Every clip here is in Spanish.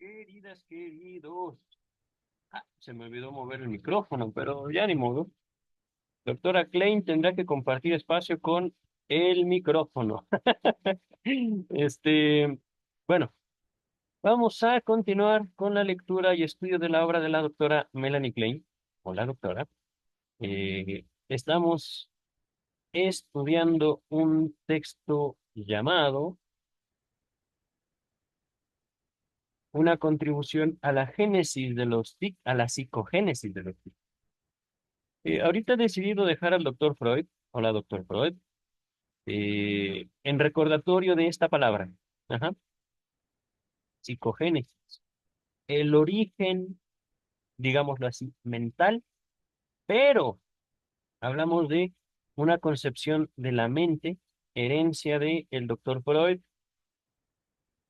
Queridas, queridos. Se me olvidó mover el micrófono, pero ya ni modo. Doctora Klein tendrá que compartir espacio con el micrófono. Este, bueno, vamos a continuar con la lectura y estudio de la obra de la doctora Melanie Klein. Hola, doctora. Estamos estudiando un texto llamado Una contribución a la génesis de los TIC, a la psicogénesis de los TIC. Ahorita he decidido dejar al doctor Freud, hola doctor Freud, en recordatorio de esta palabra, ajá, psicogénesis, el origen, digámoslo así, mental, pero hablamos de una concepción de la mente, herencia de el doctor Freud,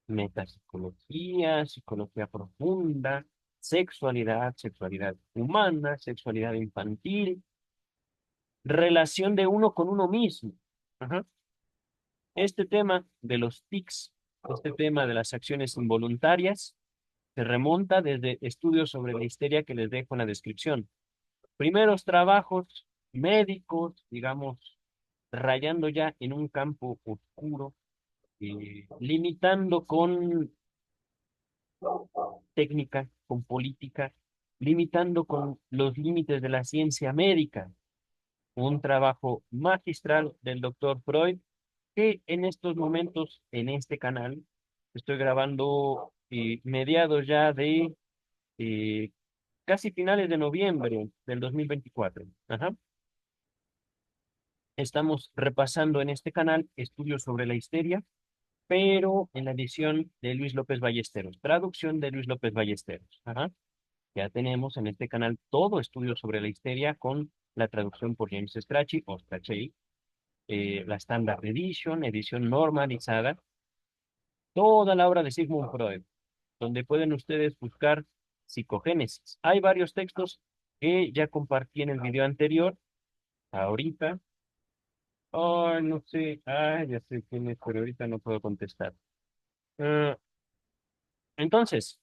metapsicología, psicología profunda, sexualidad, sexualidad humana, sexualidad infantil, relación de uno con uno mismo. Ajá. Este tema de los tics, este tema de las acciones involuntarias, se remonta desde estudios sobre la histeria que les dejo en la descripción. Primeros trabajos médicos, digamos, rayando ya en un campo oscuro, limitando con técnica, con política, limitando con los límites de la ciencia médica. Un trabajo magistral del doctor Freud que en estos momentos, en este canal, estoy grabando mediados ya de eh, casi finales de noviembre del 2024. Ajá. Estamos repasando en este canal estudios sobre la histeria, pero en la edición de Luis López Ballesteros, traducción de Luis López Ballesteros. Ajá. Ya tenemos en este canal todo estudio sobre la histeria con la traducción por James Strachey o Strachey, la Standard Edition, edición normalizada, toda la obra de Sigmund Freud, donde pueden ustedes buscar psicogénesis. Hay varios textos que ya compartí en el video anterior, ahorita. Ay, no sé, ya sé quién es, pero ahorita no puedo contestar. Ah, entonces,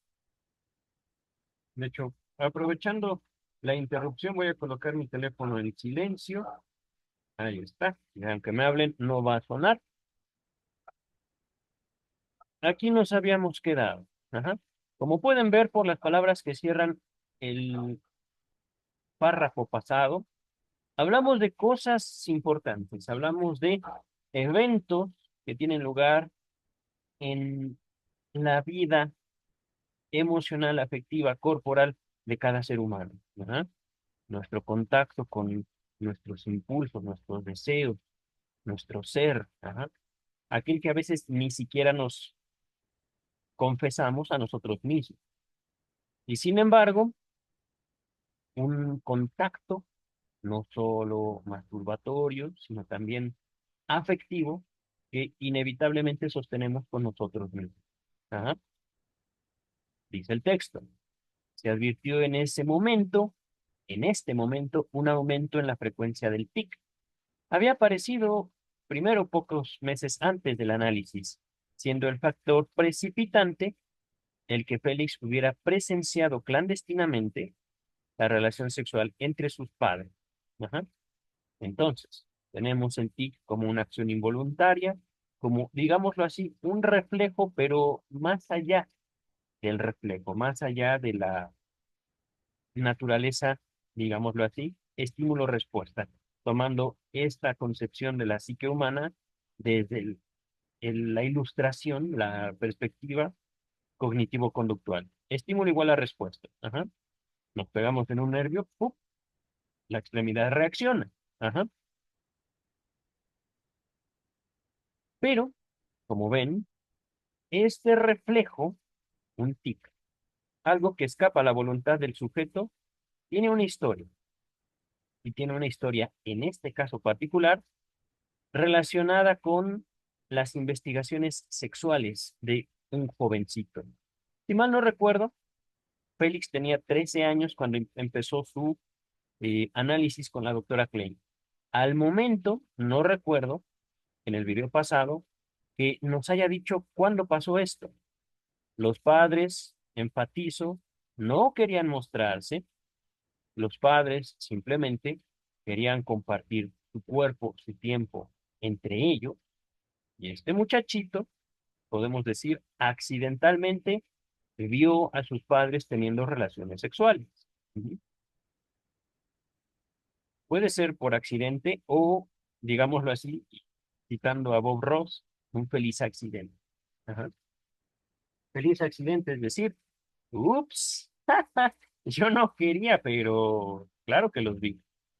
de hecho, aprovechando la interrupción, voy a colocar mi teléfono en silencio. Ahí está. Y aunque me hablen, no va a sonar. Aquí nos habíamos quedado. Ajá. Como pueden ver por las palabras que cierran el párrafo pasado, hablamos de cosas importantes, hablamos de eventos que tienen lugar en la vida emocional, afectiva, corporal de cada ser humano. ¿Verdad? Nuestro contacto con nuestros impulsos, nuestros deseos, nuestro ser, ajá, aquel que a veces ni siquiera nos confesamos a nosotros mismos. Y sin embargo, un contacto no solo masturbatorio, sino también afectivo, que inevitablemente sostenemos con nosotros mismos. Ajá. Dice el texto, se advirtió en este momento, un aumento en la frecuencia del tic. Había aparecido primero pocos meses antes del análisis, siendo el factor precipitante el que Félix hubiera presenciado clandestinamente la relación sexual entre sus padres. Ajá. Entonces, tenemos el tic como una acción involuntaria, como, digámoslo así, un reflejo, pero más allá del reflejo, más allá de la naturaleza, digámoslo así, estímulo-respuesta, tomando esta concepción de la psique humana desde la ilustración, la perspectiva cognitivo-conductual. Estímulo igual a respuesta. Ajá. Nos pegamos en un nervio, ¡pum! La extremidad reacciona. Ajá. Pero, como ven, este reflejo, un tic, algo que escapa a la voluntad del sujeto, tiene una historia. Y tiene una historia, en este caso particular, relacionada con las investigaciones sexuales de un jovencito. Si mal no recuerdo, Félix tenía 13 años cuando empezó su análisis con la doctora Klein. Al momento, no recuerdo, en el video pasado, que nos haya dicho cuándo pasó esto. Los padres enfatizo, no querían mostrarse, los padres simplemente querían compartir su cuerpo, su tiempo entre ellos, y este muchachito, podemos decir, accidentalmente vio a sus padres teniendo relaciones sexuales. Ujú. Puede ser por accidente o, digámoslo así, citando a Bob Ross, un feliz accidente. Ajá. Feliz accidente, es decir, ups, yo no quería, pero claro que los vi.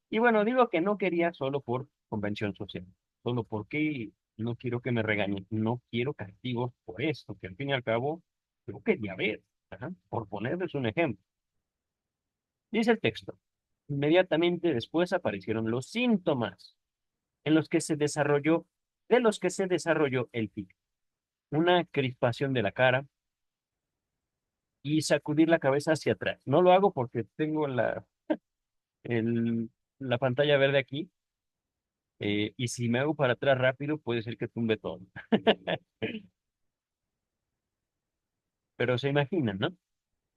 Y bueno, digo que no quería solo por convención social, solo porque no quiero que me regañen, no quiero castigos por esto, que al fin y al cabo yo quería ver. Ajá. Por ponerles un ejemplo. Dice el texto. Inmediatamente después aparecieron los síntomas en los que se desarrolló, de los que se desarrolló el tic. Una crispación de la cara y sacudir la cabeza hacia atrás. No lo hago porque tengo el- la pantalla verde aquí, y si me hago para atrás rápido puede ser que tumbe todo. Pero se imaginan, ¿no?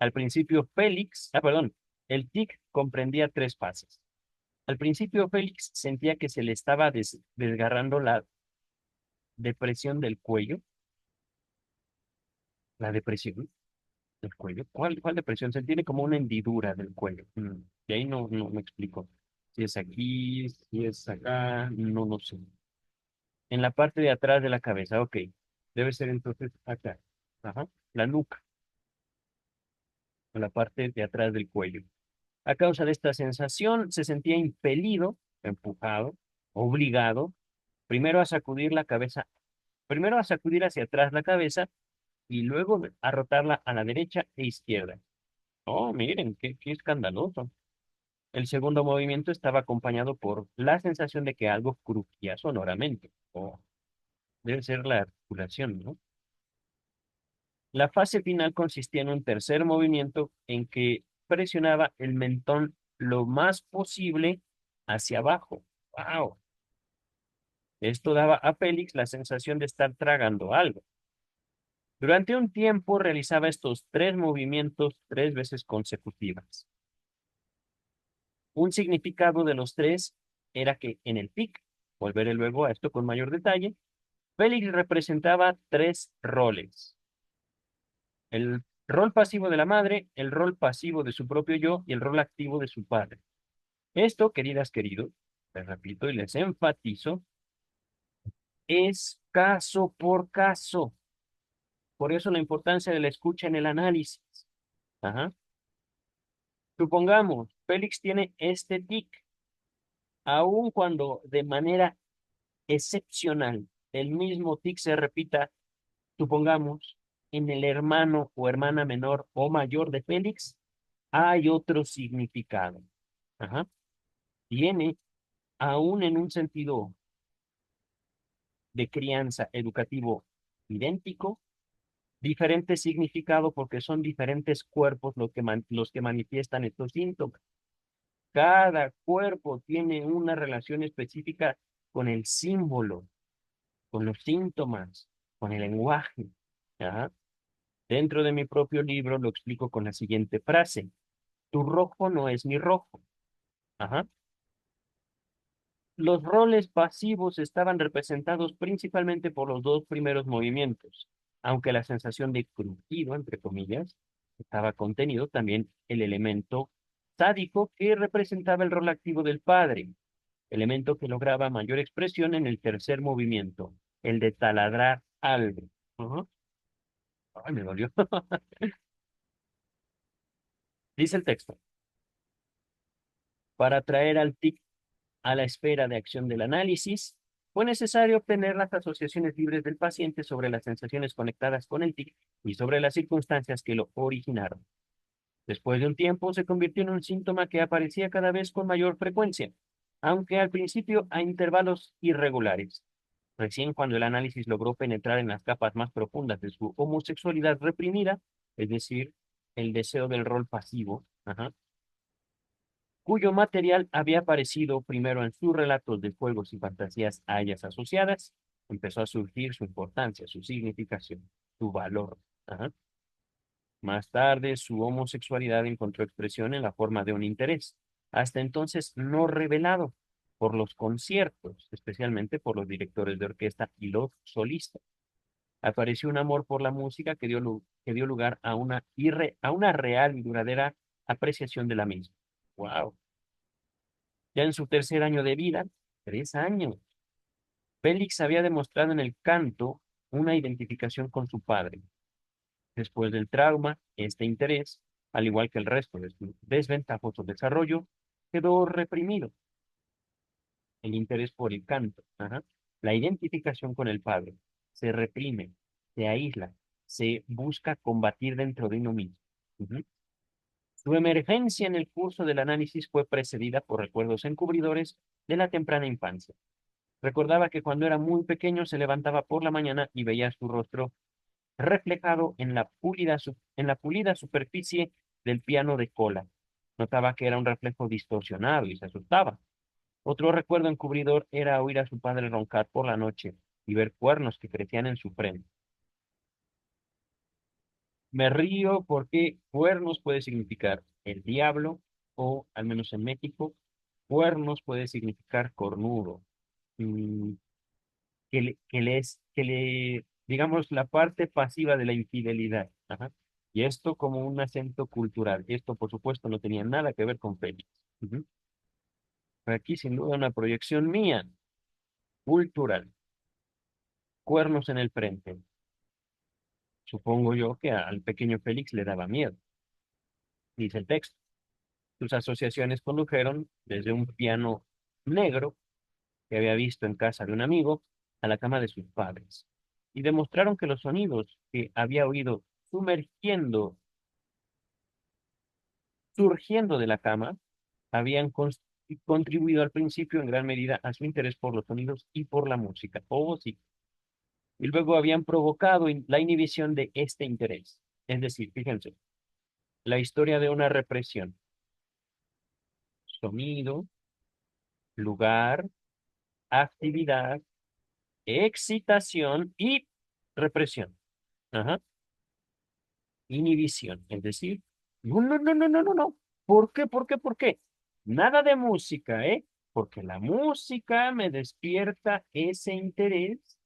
Al principio perdón, el tic comprendía tres fases. Al principio Félix sentía que se le estaba desgarrando la depresión del cuello. La depresión del cuello. ¿Cuál depresión? Se tiene como una hendidura del cuello. De ahí no me explico. Si es aquí, si es acá, no lo sé. En la parte de atrás de la cabeza, ok. Debe ser entonces acá. Ajá. La nuca, en la parte de atrás del cuello. A causa de esta sensación, se sentía impelido, empujado, obligado, primero a sacudir la cabeza, primero a sacudir hacia atrás la cabeza y luego a rotarla a la derecha e izquierda. Oh, miren, qué escandaloso. El segundo movimiento estaba acompañado por la sensación de que algo crujía sonoramente. Oh, debe ser la articulación, ¿no? La fase final consistía en un tercer movimiento en que presionaba el mentón lo más posible hacia abajo. ¡Wow! Esto daba a Félix la sensación de estar tragando algo. Durante un tiempo realizaba estos tres movimientos 3 veces consecutivas. Un significado de los tres era que en el pic, volveré luego a esto con mayor detalle, Félix representaba tres roles: el rol pasivo de la madre, el rol pasivo de su propio yo y el rol activo de su padre. Esto, queridas, queridos, les repito y les enfatizo, es caso por caso. Por eso la importancia de la escucha en el análisis. Ajá. Supongamos, Félix tiene este tic, aun cuando de manera excepcional el mismo tic se repita, supongamos, en el hermano o hermana menor o mayor de Félix, hay otro significado. Ajá. Tiene, aún en un sentido de crianza educativo idéntico, diferente significado porque son diferentes cuerpos los que manifiestan estos síntomas. Cada cuerpo tiene una relación específica con el símbolo, con los síntomas, con el lenguaje. ¿Ya? Dentro de mi propio libro lo explico con la siguiente frase. Tu rojo no es mi rojo. Ajá. Los roles pasivos estaban representados principalmente por los dos primeros movimientos, aunque la sensación de crujido, entre comillas, estaba contenido también el elemento sádico que representaba el rol activo del padre, elemento que lograba mayor expresión en el tercer movimiento, el de taladrar algo. Ajá. Ay, me dolió. Dice el texto, para traer al tic a la espera de acción del análisis, fue necesario obtener las asociaciones libres del paciente sobre las sensaciones conectadas con el tic y sobre las circunstancias que lo originaron. Después de un tiempo, se convirtió en un síntoma que aparecía cada vez con mayor frecuencia, aunque al principio a intervalos irregulares. Recién cuando el análisis logró penetrar en las capas más profundas de su homosexualidad reprimida, es decir, el deseo del rol pasivo, ajá, cuyo material había aparecido primero en sus relatos de juegos y fantasías a ellas asociadas, empezó a surgir su importancia, su significación, su valor. Ajá. Más tarde, su homosexualidad encontró expresión en la forma de un interés, hasta entonces no revelado por los conciertos, especialmente por los directores de orquesta y los solistas. Apareció un amor por la música que dio lugar a a una real y duradera apreciación de la misma. Wow. Ya en su tercer año de vida, 3 años, Félix había demostrado en el canto una identificación con su padre. Después del trauma, este interés, al igual que el resto de su desventajoso desarrollo, quedó reprimido. El interés por el canto, ajá. La identificación con el padre, se reprime, se aísla, se busca combatir dentro de uno mismo. Ujú. Su emergencia en el curso del análisis fue precedida por recuerdos encubridores de la temprana infancia. Recordaba que cuando era muy pequeño se levantaba por la mañana y veía su rostro reflejado en en la pulida superficie del piano de cola. Notaba que era un reflejo distorsionado y se asustaba. Otro recuerdo encubridor era oír a su padre roncar por la noche y ver cuernos que crecían en su frente. Me río porque cuernos puede significar el diablo o, al menos en México, cuernos puede significar cornudo. Mm, digamos, la parte pasiva de la infidelidad. Ajá. Y esto como un acento cultural. Esto, por supuesto, no tenía nada que ver con Félix. Ujú. Aquí, sin duda, una proyección mía, cultural. Cuernos en el frente. Supongo yo que al pequeño Félix le daba miedo, dice el texto. Sus asociaciones condujeron desde un piano negro que había visto en casa de un amigo a la cama de sus padres y demostraron que los sonidos que había oído sumergiendo, surgiendo de la cama, habían contribuido al principio en gran medida a su interés por los sonidos y por la música. Oh, sí. Y luego habían provocado la inhibición de este interés. Es decir, fíjense, la historia de una represión. Sonido, lugar, actividad, excitación y represión. Ajá. Inhibición. Es decir, no, no, no, no, no, no, no. ¿Por qué? ¿Por qué? ¿Por qué? Nada de música, ¿eh? Porque la música me despierta ese interés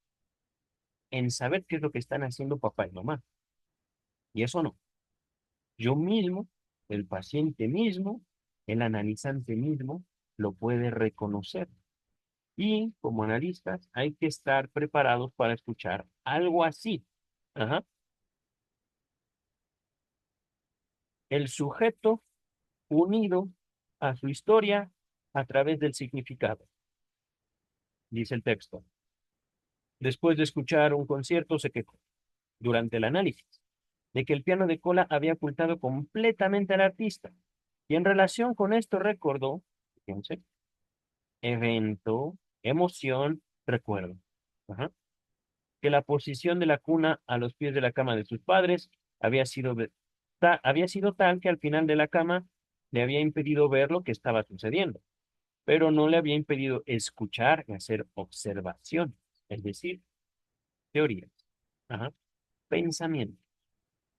en saber qué es lo que están haciendo papá y mamá. Y eso no. Yo mismo, el paciente mismo, el analizante mismo, lo puede reconocer. Y como analistas hay que estar preparados para escuchar algo así. Ajá. El sujeto unido a su historia a través del significado, dice el texto. Después de escuchar un concierto, se quejó, durante el análisis, de que el piano de cola había ocultado completamente al artista. Y en relación con esto recordó, fíjense, evento, emoción, recuerdo. Ajá. Que la posición de la cuna a los pies de la cama de sus padres había sido, había sido tal que al final de la cama le había impedido ver lo que estaba sucediendo, pero no le había impedido escuchar y hacer observación, es decir, teorías. Ajá. Pensamiento.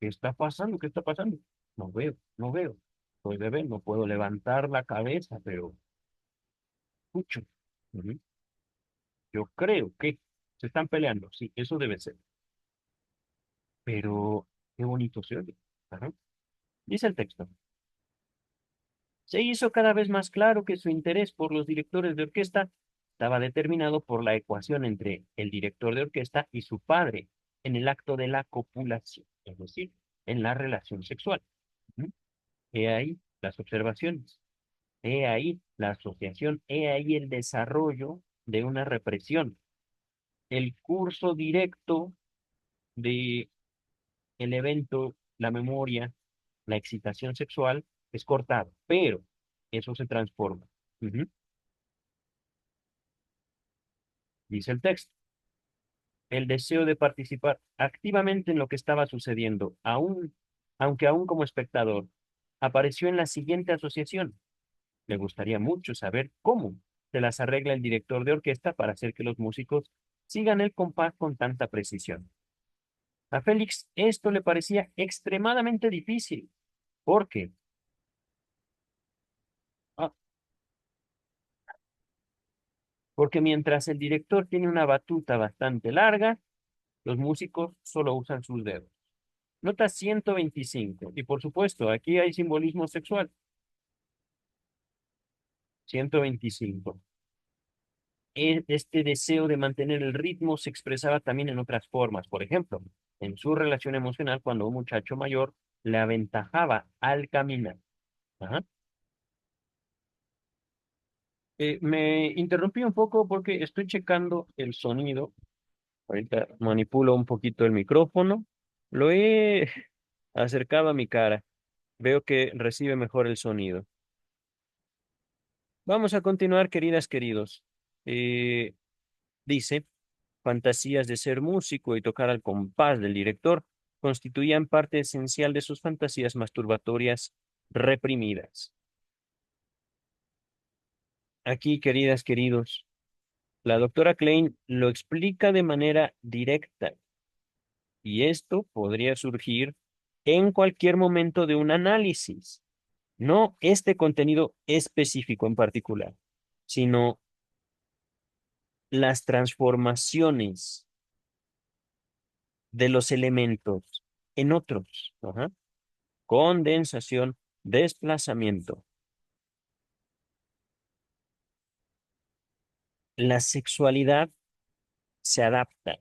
¿Qué está pasando? ¿Qué está pasando? No veo, no veo. Soy bebé, no puedo levantar la cabeza, pero escucho. Ujú. Yo creo que se están peleando, sí, eso debe ser. Pero qué bonito se oye. Ajá. Dice el texto. Se hizo cada vez más claro que su interés por los directores de orquesta estaba determinado por la ecuación entre el director de orquesta y su padre en el acto de la copulación, es decir, en la relación sexual. Ujú. He ahí las observaciones, he ahí la asociación, he ahí el desarrollo de una represión. El curso directo de el evento, la memoria, la excitación sexual es cortado, pero eso se transforma. Ujú. Dice el texto, el deseo de participar activamente en lo que estaba sucediendo, aunque aún como espectador, apareció en la siguiente asociación. Le gustaría mucho saber cómo se las arregla el director de orquesta para hacer que los músicos sigan el compás con tanta precisión. A Félix esto le parecía extremadamente difícil. ¿Por qué? Ah, porque mientras el director tiene una batuta bastante larga, los músicos solo usan sus dedos. Nota 125. Y por supuesto, aquí hay simbolismo sexual. 125. Este deseo de mantener el ritmo se expresaba también en otras formas. Por ejemplo, en su relación emocional, cuando un muchacho mayor le aventajaba al caminar. Ajá. Me interrumpí un poco porque estoy checando el sonido. Ahorita manipulo un poquito el micrófono. Lo he acercado a mi cara. Veo que recibe mejor el sonido. Vamos a continuar, queridas, queridos. Eh, Dice, fantasías de ser músico y tocar al compás del director constituían parte esencial de sus fantasías masturbatorias reprimidas. Aquí, queridas, queridos, la doctora Klein lo explica de manera directa y esto podría surgir en cualquier momento de un análisis, no este contenido específico en particular, sino las transformaciones de los elementos en otros. Ajá. Condensación, desplazamiento. La sexualidad se adapta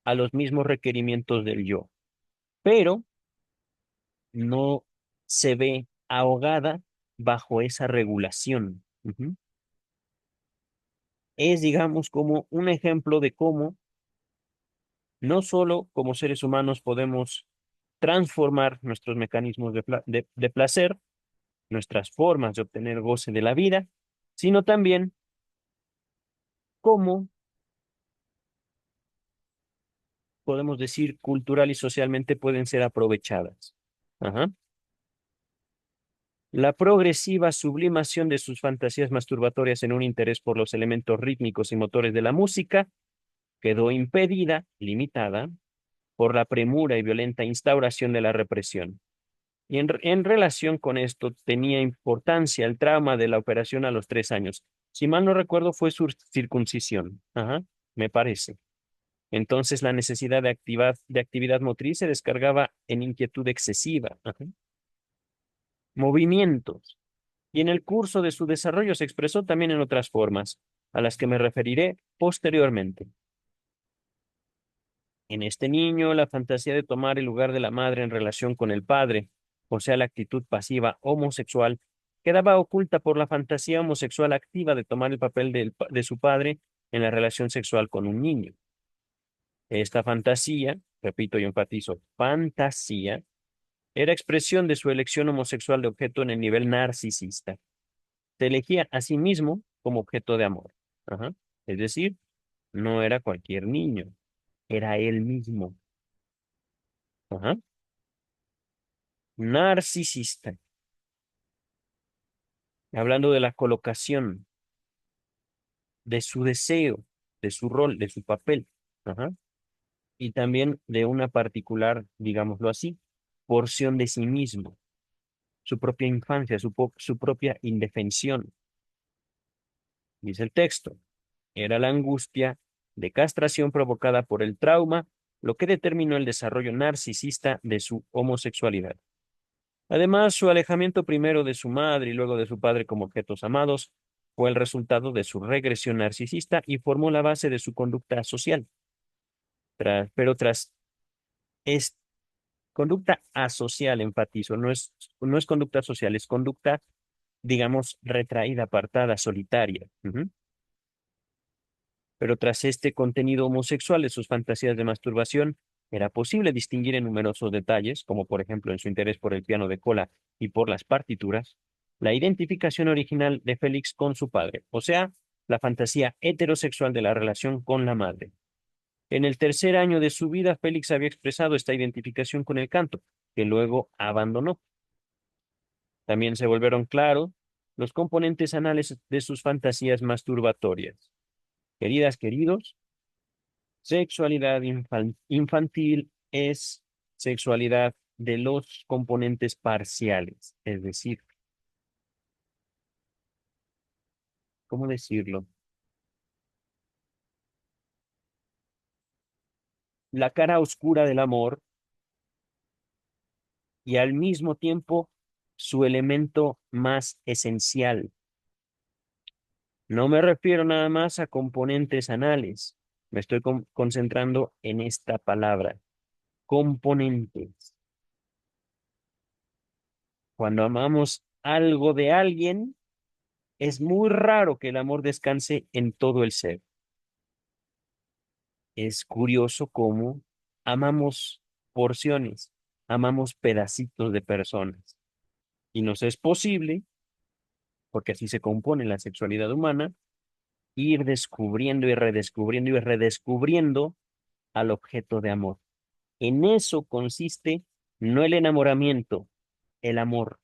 a los mismos requerimientos del yo, pero no se ve ahogada bajo esa regulación. Ujú. Es, digamos, como un ejemplo de cómo no solo como seres humanos podemos transformar nuestros mecanismos de placer, nuestras formas de obtener goce de la vida, sino también cómo podemos decir, cultural y socialmente pueden ser aprovechadas. Ajá. La progresiva sublimación de sus fantasías masturbatorias en un interés por los elementos rítmicos y motores de la música quedó impedida, limitada, por la premura y violenta instauración de la represión. Y en relación con esto tenía importancia el trauma de la operación a los 3 años. Si mal no recuerdo, fue su circuncisión. Ajá, me parece. Entonces la necesidad de actividad motriz se descargaba en inquietud excesiva. Ajá. Movimientos. Y en el curso de su desarrollo se expresó también en otras formas, a las que me referiré posteriormente. En este niño, la fantasía de tomar el lugar de la madre en relación con el padre, o sea, la actitud pasiva homosexual, quedaba oculta por la fantasía homosexual activa de tomar el papel de su padre en la relación sexual con un niño. Esta fantasía, repito y enfatizo, fantasía, era expresión de su elección homosexual de objeto en el nivel narcisista. Se elegía a sí mismo como objeto de amor. Ajá. Es decir, no era cualquier niño, era él mismo. Ajá. Narcisista. Hablando de la colocación, de su deseo, de su rol, de su papel. Ajá. Y también de una particular, digámoslo así, porción de sí mismo, su propia infancia, su propia indefensión. Dice el texto, era la angustia de castración provocada por el trauma lo que determinó el desarrollo narcisista de su homosexualidad. Además, su alejamiento primero de su madre y luego de su padre como objetos amados fue el resultado de su regresión narcisista y formó la base de su conducta social. Pero tras es conducta asocial, enfatizo, no es conducta social, es conducta, digamos, retraída, apartada, solitaria. Ujú. Pero tras este contenido homosexual de sus fantasías de masturbación, era posible distinguir en numerosos detalles, como por ejemplo en su interés por el piano de cola y por las partituras, la identificación original de Félix con su padre, o sea, la fantasía heterosexual de la relación con la madre. En el tercer año de su vida, Félix había expresado esta identificación con el canto, que luego abandonó. También se volvieron claros los componentes anales de sus fantasías masturbatorias. Queridas, queridos, sexualidad infantil es sexualidad de los componentes parciales, es decir, ¿cómo decirlo? La cara oscura del amor y al mismo tiempo su elemento más esencial. No me refiero nada más a componentes anales, me estoy concentrando en esta palabra, componentes. Cuando amamos algo de alguien, es muy raro que el amor descanse en todo el ser. Es curioso cómo amamos porciones, amamos pedacitos de personas. Y nos es posible, porque así se compone la sexualidad humana, ir descubriendo y redescubriendo y redescubriendo al objeto de amor. En eso consiste no el enamoramiento, el amor.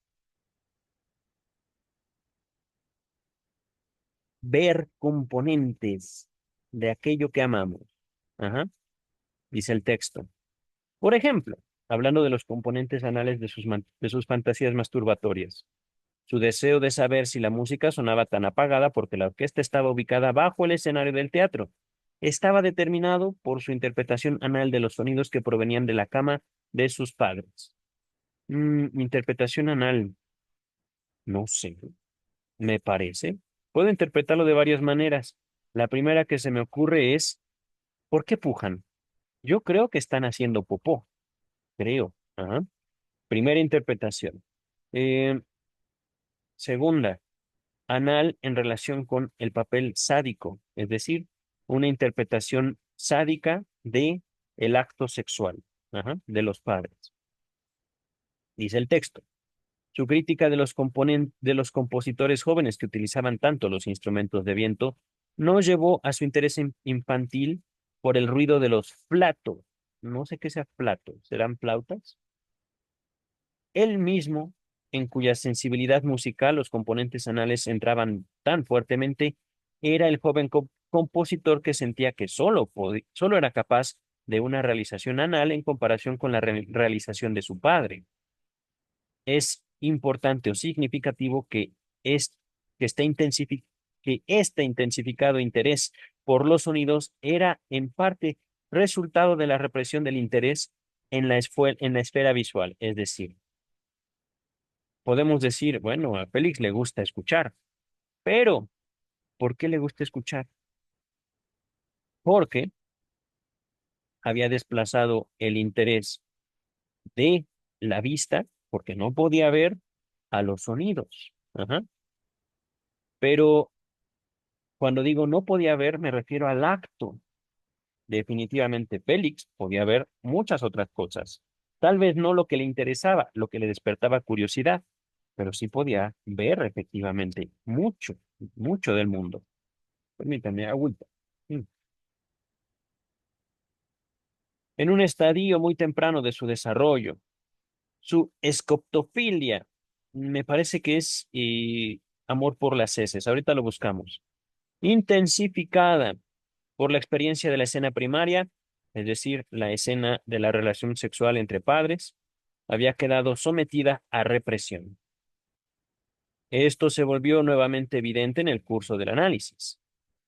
Ver componentes de aquello que amamos. Ajá, dice el texto. Por ejemplo, hablando de los componentes anales de sus fantasías masturbatorias. Su deseo de saber si la música sonaba tan apagada porque la orquesta estaba ubicada bajo el escenario del teatro. Estaba determinado por su interpretación anal de los sonidos que provenían de la cama de sus padres. Interpretación anal, no sé, me parece. Puedo interpretarlo de varias maneras. La primera que se me ocurre es, ¿por qué pujan? Yo creo que están haciendo popó, creo. Ajá. Primera interpretación. Eh, segunda, anal en relación con el papel sádico, es decir, una interpretación sádica de el acto sexual, ajá, de los padres. Dice el texto. Su crítica de de los compositores jóvenes que utilizaban tanto los instrumentos de viento no llevó a su interés infantil por el ruido de los flatos. No sé qué sea flato, ¿serán flautas? Él mismo, en cuya sensibilidad musical los componentes anales entraban tan fuertemente, era el joven compositor que sentía que solo era capaz de una realización anal en comparación con la realización de su padre. Es importante o significativo es, que, que este intensificado interés por los sonidos era en parte resultado de la represión del interés en la esfera visual, es decir, podemos decir, bueno, a Félix le gusta escuchar, pero ¿por qué le gusta escuchar? Porque había desplazado el interés de la vista, porque no podía ver a los sonidos. Ajá. Pero cuando digo no podía ver, me refiero al acto. Definitivamente Félix podía ver muchas otras cosas. Tal vez no lo que le interesaba, lo que le despertaba curiosidad, pero sí podía ver efectivamente mucho, mucho del mundo. Permítame, agüita. Mm. En un estadio muy temprano de su desarrollo. Su escoptofilia, me parece que es amor por las heces. Ahorita lo buscamos. Intensificada por la experiencia de la escena primaria, es decir, la escena de la relación sexual entre padres, había quedado sometida a represión. Esto se volvió nuevamente evidente en el curso del análisis.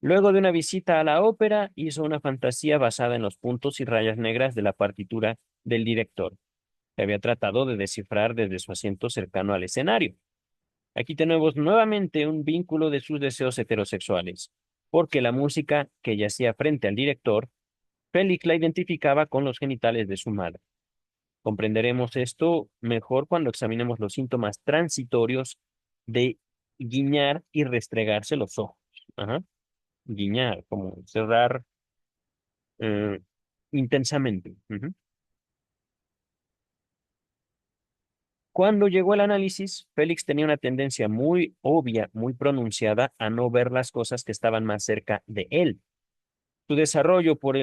Luego de una visita a la ópera, hizo una fantasía basada en los puntos y rayas negras de la partitura del director, que había tratado de descifrar desde su asiento cercano al escenario. Aquí tenemos nuevamente un vínculo de sus deseos heterosexuales, porque la música que yacía frente al director, Félix la identificaba con los genitales de su madre. Comprenderemos esto mejor cuando examinemos los síntomas transitorios de guiñar y restregarse los ojos. Ajá. Guiñar, como cerrar eh, intensamente. Ujú. Cuando llegó el análisis, Félix tenía una tendencia muy obvia, muy pronunciada a no ver las cosas que estaban más cerca de él. Su desagrado por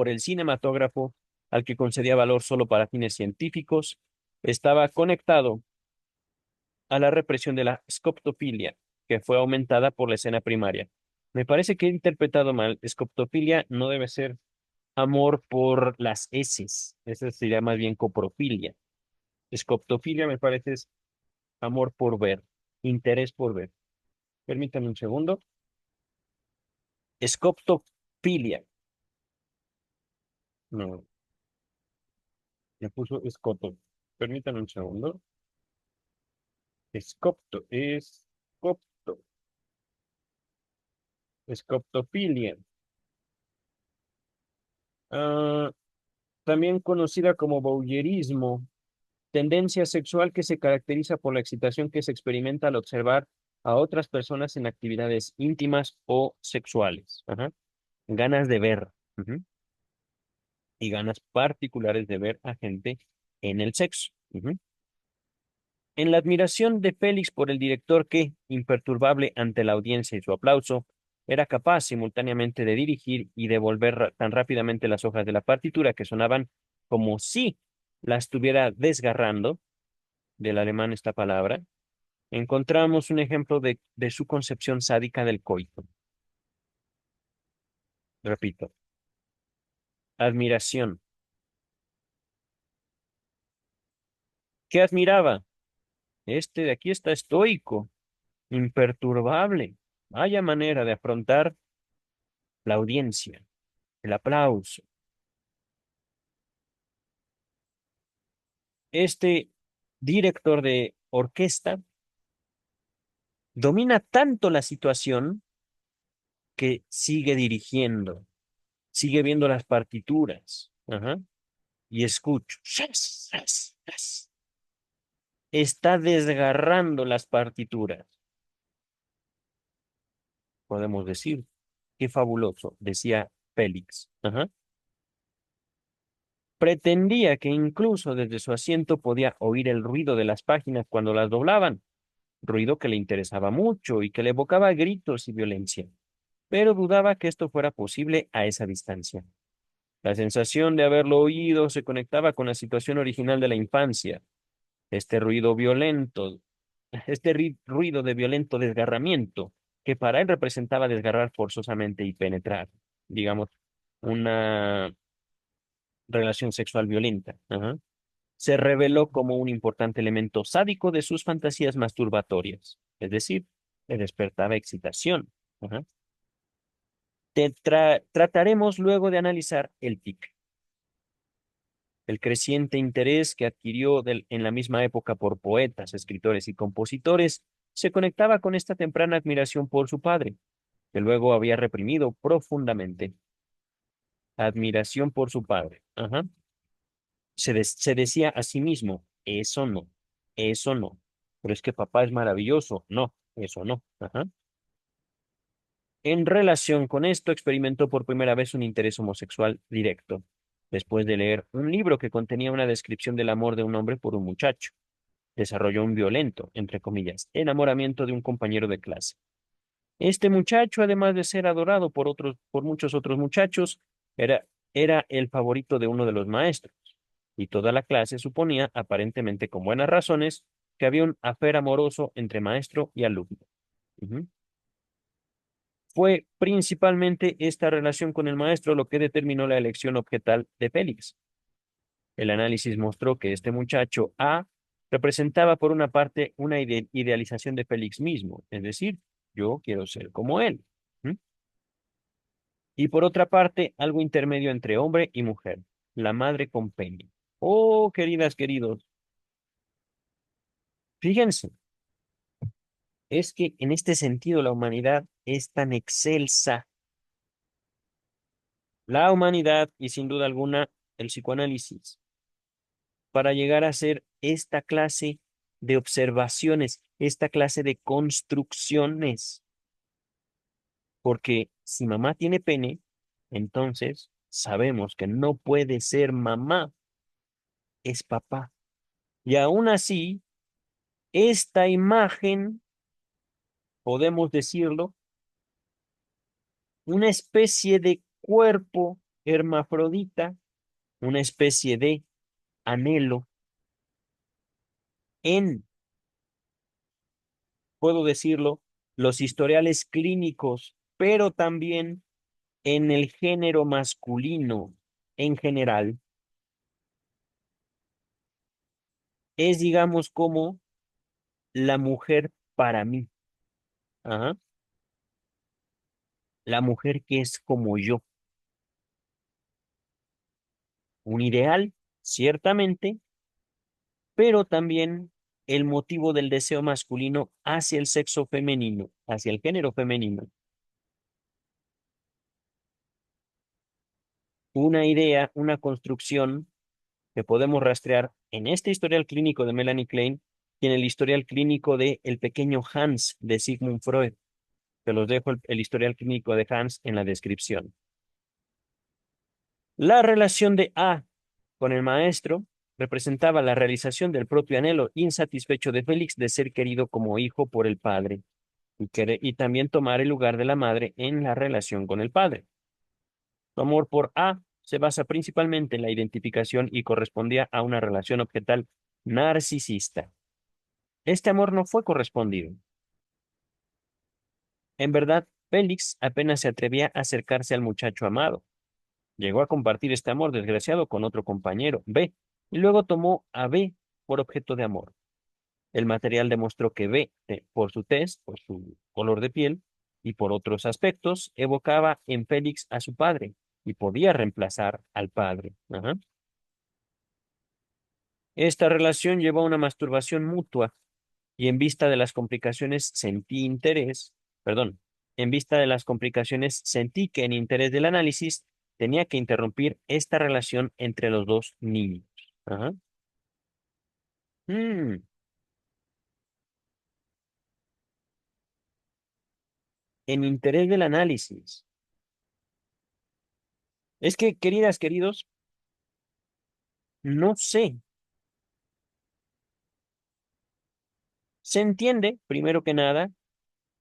el cinematógrafo, al que concedía valor solo para fines científicos, estaba conectado a la represión de la scoptofilia, que fue aumentada por la escena primaria. Me parece que he interpretado mal. Scoptofilia no debe ser. amor por las heces. Esa sería más bien coprofilia. Escoptofilia me parece es amor por ver, interés por ver. Permítame un segundo. Escoptofilia. No, me puso escoto. Permítame un segundo. Escopto, escoptofilia. Ah, también conocida como voyeurismo, tendencia sexual que se caracteriza por la excitación que se experimenta al observar a otras personas en actividades íntimas o sexuales. Ajá. Ganas de ver. Ujú. Y ganas particulares de ver a gente en el sexo. Ujú. En la admiración de Félix por el director que, imperturbable ante la audiencia y su aplauso, era capaz simultáneamente de dirigir y devolver tan rápidamente las hojas de la partitura que sonaban como si la estuviera desgarrando, del alemán esta palabra, encontramos un ejemplo de su concepción sádica del coito. Repito, admiración. ¿Qué admiraba? Este de aquí está estoico, imperturbable. Vaya manera de afrontar la audiencia, el aplauso. Este director de orquesta domina tanto la situación que sigue dirigiendo, sigue viendo las partituras. Ajá, y escucho. Shas, shas, shas. Está desgarrando las partituras, podemos decir. Qué fabuloso, decía Félix. Ajá. Pretendía que incluso desde su asiento podía oír el ruido de las páginas cuando las doblaban, ruido que le interesaba mucho y que le evocaba gritos y violencia, pero dudaba que esto fuera posible a esa distancia. La sensación de haberlo oído se conectaba con la situación original de la infancia, este ruido violento, ruido de violento desgarramiento, que para él representaba desgarrar forzosamente y penetrar, digamos, una relación sexual violenta. Ajá. Se reveló como un importante elemento sádico de sus fantasías masturbatorias, es decir, le despertaba excitación. Ajá. Trataremos luego de analizar el tic, el creciente interés que adquirió en la misma época por poetas, escritores y compositores, se conectaba con esta temprana admiración por su padre, que luego había reprimido profundamente. Admiración por su padre. Ajá. Se decía a sí mismo, eso no, eso no. Pero es que papá es maravilloso. No, eso no. Ajá. En relación con esto, experimentó por primera vez un interés homosexual directo, después de leer un libro que contenía una descripción del amor de un hombre por un muchacho. Desarrolló un violento, entre comillas, enamoramiento de un compañero de clase. Este muchacho, además de ser adorado por muchos otros muchachos, era, era el favorito de uno de los maestros, y toda la clase suponía, aparentemente con buenas razones, que había un afer amoroso entre maestro y alumno. Ujú. Fue principalmente esta relación con el maestro lo que determinó la elección objetal de Félix. El análisis mostró que este muchacho A representaba por una parte una idealización de Félix mismo, es decir, yo quiero ser como él. ¿Mm? Y por otra parte, algo intermedio entre hombre y mujer, la madre con pene. Oh, queridas, queridos, fíjense, es que en este sentido la humanidad es tan excelsa. La humanidad y sin duda alguna el psicoanálisis para llegar a hacer esta clase de observaciones, esta clase de construcciones. Porque si mamá tiene pene, entonces sabemos que no puede ser mamá, es papá. Y aún así, esta imagen, podemos decirlo, una especie de cuerpo hermafrodita, una especie de anhelo en, puedo decirlo, los historiales clínicos, pero también en el género masculino. en general es, digamos, como la mujer para mí. Ajá. La mujer que es como yo. Un ideal, ciertamente, pero también el motivo del deseo masculino hacia el sexo femenino, hacia el género femenino. Una idea, una construcción que podemos rastrear en este historial clínico de Melanie Klein y en el historial clínico de El pequeño Hans de Sigmund Freud. Te los dejo el historial clínico de Hans en la descripción. La relación de A con el maestro representaba la realización del propio anhelo insatisfecho de Félix de ser querido como hijo por el padre y también tomar el lugar de la madre en la relación con el padre. Su amor por A se basa principalmente en la identificación y correspondía a una relación objetal narcisista. Este amor no fue correspondido. En verdad, Félix apenas se atrevía a acercarse al muchacho amado. Llegó a compartir este amor desgraciado con otro compañero, B, y luego tomó a B por objeto de amor. El material demostró que B, por su tez, por su color de piel y por otros aspectos, evocaba en Félix a su padre y podía reemplazar al padre. Ajá. Esta relación llevó a una masturbación mutua y en vista de las complicaciones sentí interés, perdón, en vista de las complicaciones sentí que en interés del análisis tenía que interrumpir esta relación entre los dos niños. Ajá. Mm, en interés del análisis. Es que, queridas, queridos, no sé. Se entiende, primero que nada,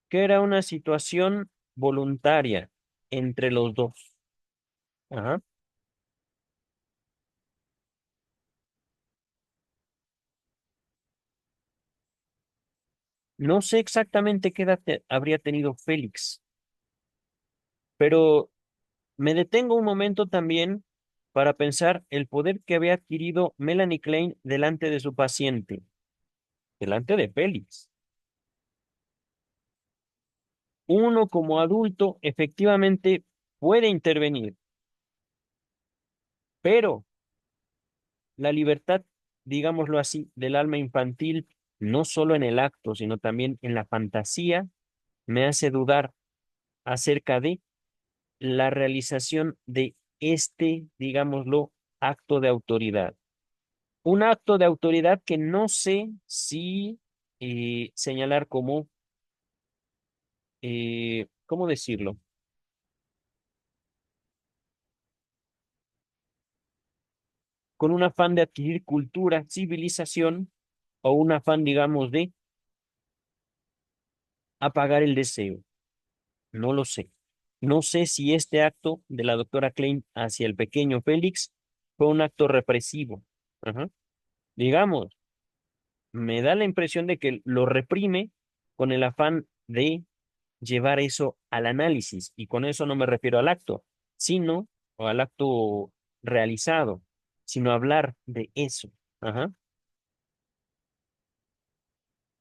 que era una situación voluntaria entre los dos. Ajá. No sé exactamente qué edad habría tenido Félix, pero me detengo un momento también para pensar el poder que había adquirido Melanie Klein delante de su paciente, delante de Félix. Uno como adulto efectivamente puede intervenir, pero la libertad, digámoslo así, del alma infantil, no solo en el acto, sino también en la fantasía, me hace dudar acerca de la realización de este, digámoslo, acto de autoridad. Un acto de autoridad que no sé si señalar como, ¿cómo decirlo? Con un afán de adquirir cultura, civilización, o un afán, digamos, de apagar el deseo. No lo sé. No sé si este acto de la doctora Klein hacia el pequeño Félix fue un acto represivo. Ajá. Digamos, me da la impresión de que lo reprime con el afán de llevar eso al análisis. Y con eso no me refiero al acto, sino, o al acto realizado, sino hablar de eso. Ajá.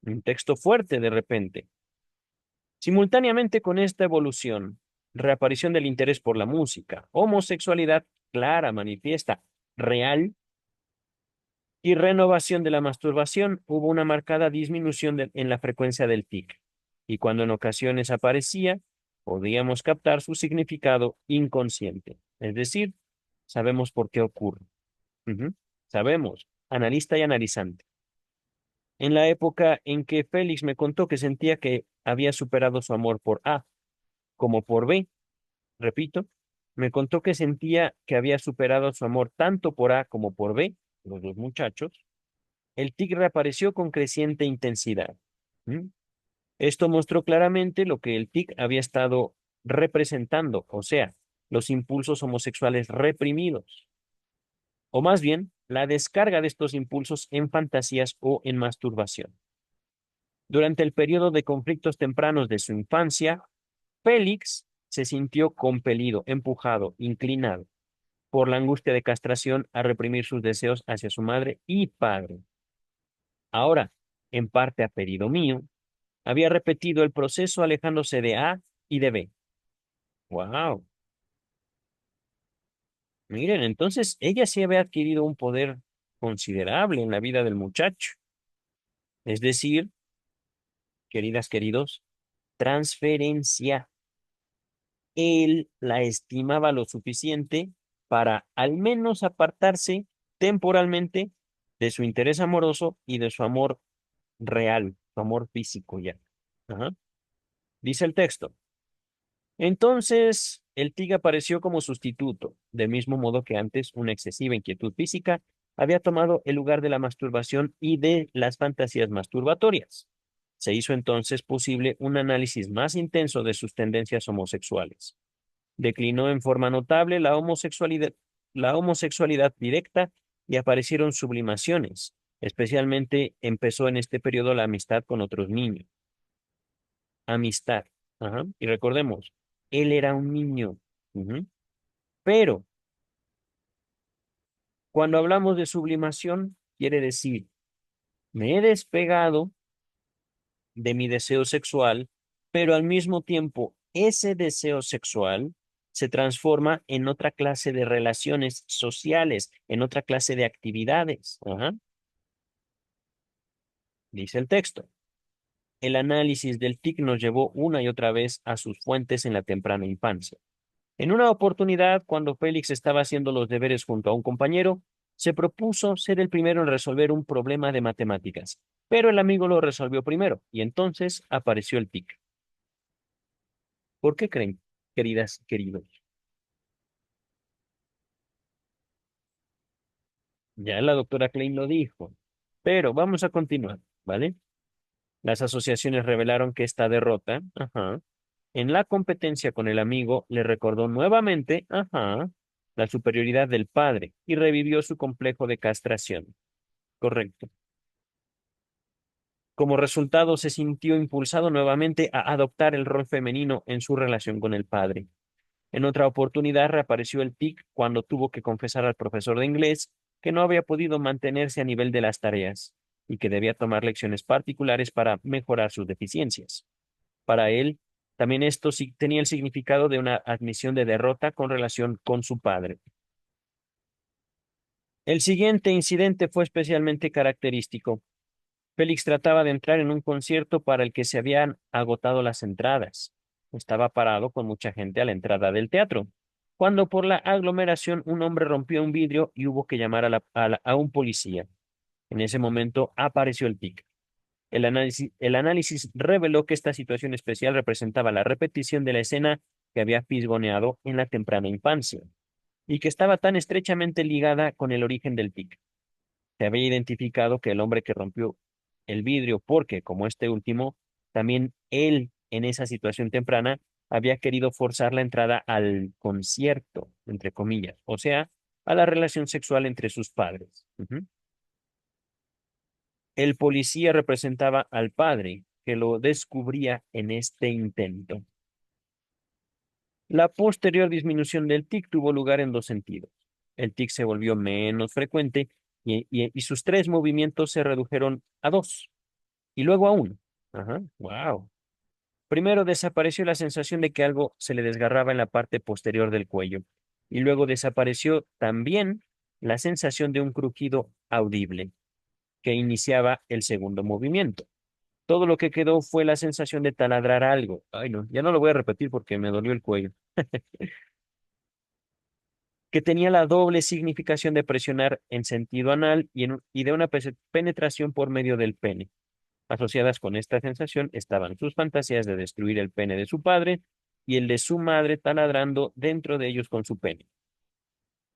Un texto fuerte de repente. Simultáneamente con esta evolución, reaparición del interés por la música, homosexualidad clara, manifiesta, real, y renovación de la masturbación, hubo una marcada disminución en la frecuencia del tic. Y cuando en ocasiones aparecía, podíamos captar su significado inconsciente. Es decir, sabemos por qué ocurre. Ujú. Sabemos, analista y analizante. En la época en que Félix me contó que sentía que había superado su amor por A, como por B, repito, me contó que sentía que había superado su amor tanto por A como por B, los dos muchachos. El tic reapareció con creciente intensidad. ¿Mm? Esto mostró claramente lo que el tic había estado representando, o sea, los impulsos homosexuales reprimidos, o más bien, la descarga de estos impulsos en fantasías o en masturbación. Durante el periodo de conflictos tempranos de su infancia, Félix se sintió compelido, empujado, inclinado. por la angustia de castración a reprimir sus deseos hacia su madre y padre. Ahora, en parte a pedido mío, había repetido el proceso alejándose de A y de B. Wow. Miren, entonces ella sí había adquirido un poder considerable en la vida del muchacho. Es decir, queridas, queridos, transferencia. Él la estimaba lo suficiente para al menos apartarse temporalmente de su interés amoroso y de su amor real, su amor físico ya. Ajá. Dice el texto. Entonces, el TIC apareció como sustituto, del mismo modo que antes una excesiva inquietud física había tomado el lugar de la masturbación y de las fantasías masturbatorias. Se hizo entonces posible un análisis más intenso de sus tendencias homosexuales. Declinó en forma notable la homosexualidad directa y aparecieron sublimaciones. Especialmente empezó en este periodo la amistad con otros niños. Amistad. Ajá. Y recordemos, él era un niño. Ujú. Pero cuando hablamos de sublimación, quiere decir, me he despegado de mi deseo sexual, pero al mismo tiempo ese deseo sexual se transforma en otra clase de relaciones sociales, en otra clase de actividades. Ajá. Dice el texto. El análisis del TIC nos llevó una y otra vez a sus fuentes en la temprana infancia. En una oportunidad, cuando Félix estaba haciendo los deberes junto a un compañero, se propuso ser el primero en resolver un problema de matemáticas, pero el amigo lo resolvió primero y entonces apareció el TIC. ¿Por qué creen, queridas, queridos? Ya la doctora Klein lo dijo, pero vamos a continuar, ¿vale? Las asociaciones revelaron que esta derrota, ajá, en la competencia con el amigo le recordó nuevamente, ajá, la superioridad del padre y revivió su complejo de castración. Correcto. Como resultado, se sintió impulsado nuevamente a adoptar el rol femenino en su relación con el padre. En otra oportunidad reapareció el tic cuando tuvo que confesar al profesor de inglés que no había podido mantenerse a nivel de las tareas y que debía tomar lecciones particulares para mejorar sus deficiencias. Para él, también esto sí tenía el significado de una admisión de derrota con relación con su padre. El siguiente incidente fue especialmente característico. Félix trataba de entrar en un concierto para el que se habían agotado las entradas. Estaba parado con mucha gente a la entrada del teatro, cuando por la aglomeración un hombre rompió un vidrio y hubo que llamar a un policía. En ese momento apareció el tic. El análisis reveló que esta situación especial representaba la repetición de la escena que había fisgoneado en la temprana infancia y que estaba tan estrechamente ligada con el origen del tic. Se había identificado que el hombre que rompió el vidrio, porque como este último, también él en esa situación temprana había querido forzar la entrada al concierto, entre comillas, o sea, a la relación sexual entre sus padres. Ujú. El policía representaba al padre que lo descubría en este intento. La posterior disminución del tic tuvo lugar en dos sentidos. El tic se volvió menos frecuente y sus tres movimientos se redujeron a dos y luego a uno. Ajá, wow. Primero desapareció la sensación de que algo se le desgarraba en la parte posterior del cuello y luego desapareció también la sensación de un crujido audible que iniciaba el segundo movimiento. Todo lo que quedó fue la sensación de taladrar algo. Ay, no, ya no lo voy a repetir porque me dolió el cuello. Que tenía la doble significación de presionar en sentido anal y de una penetración por medio del pene. Asociadas con esta sensación estaban sus fantasías de destruir el pene de su padre y el de su madre taladrando dentro de ellos con su pene.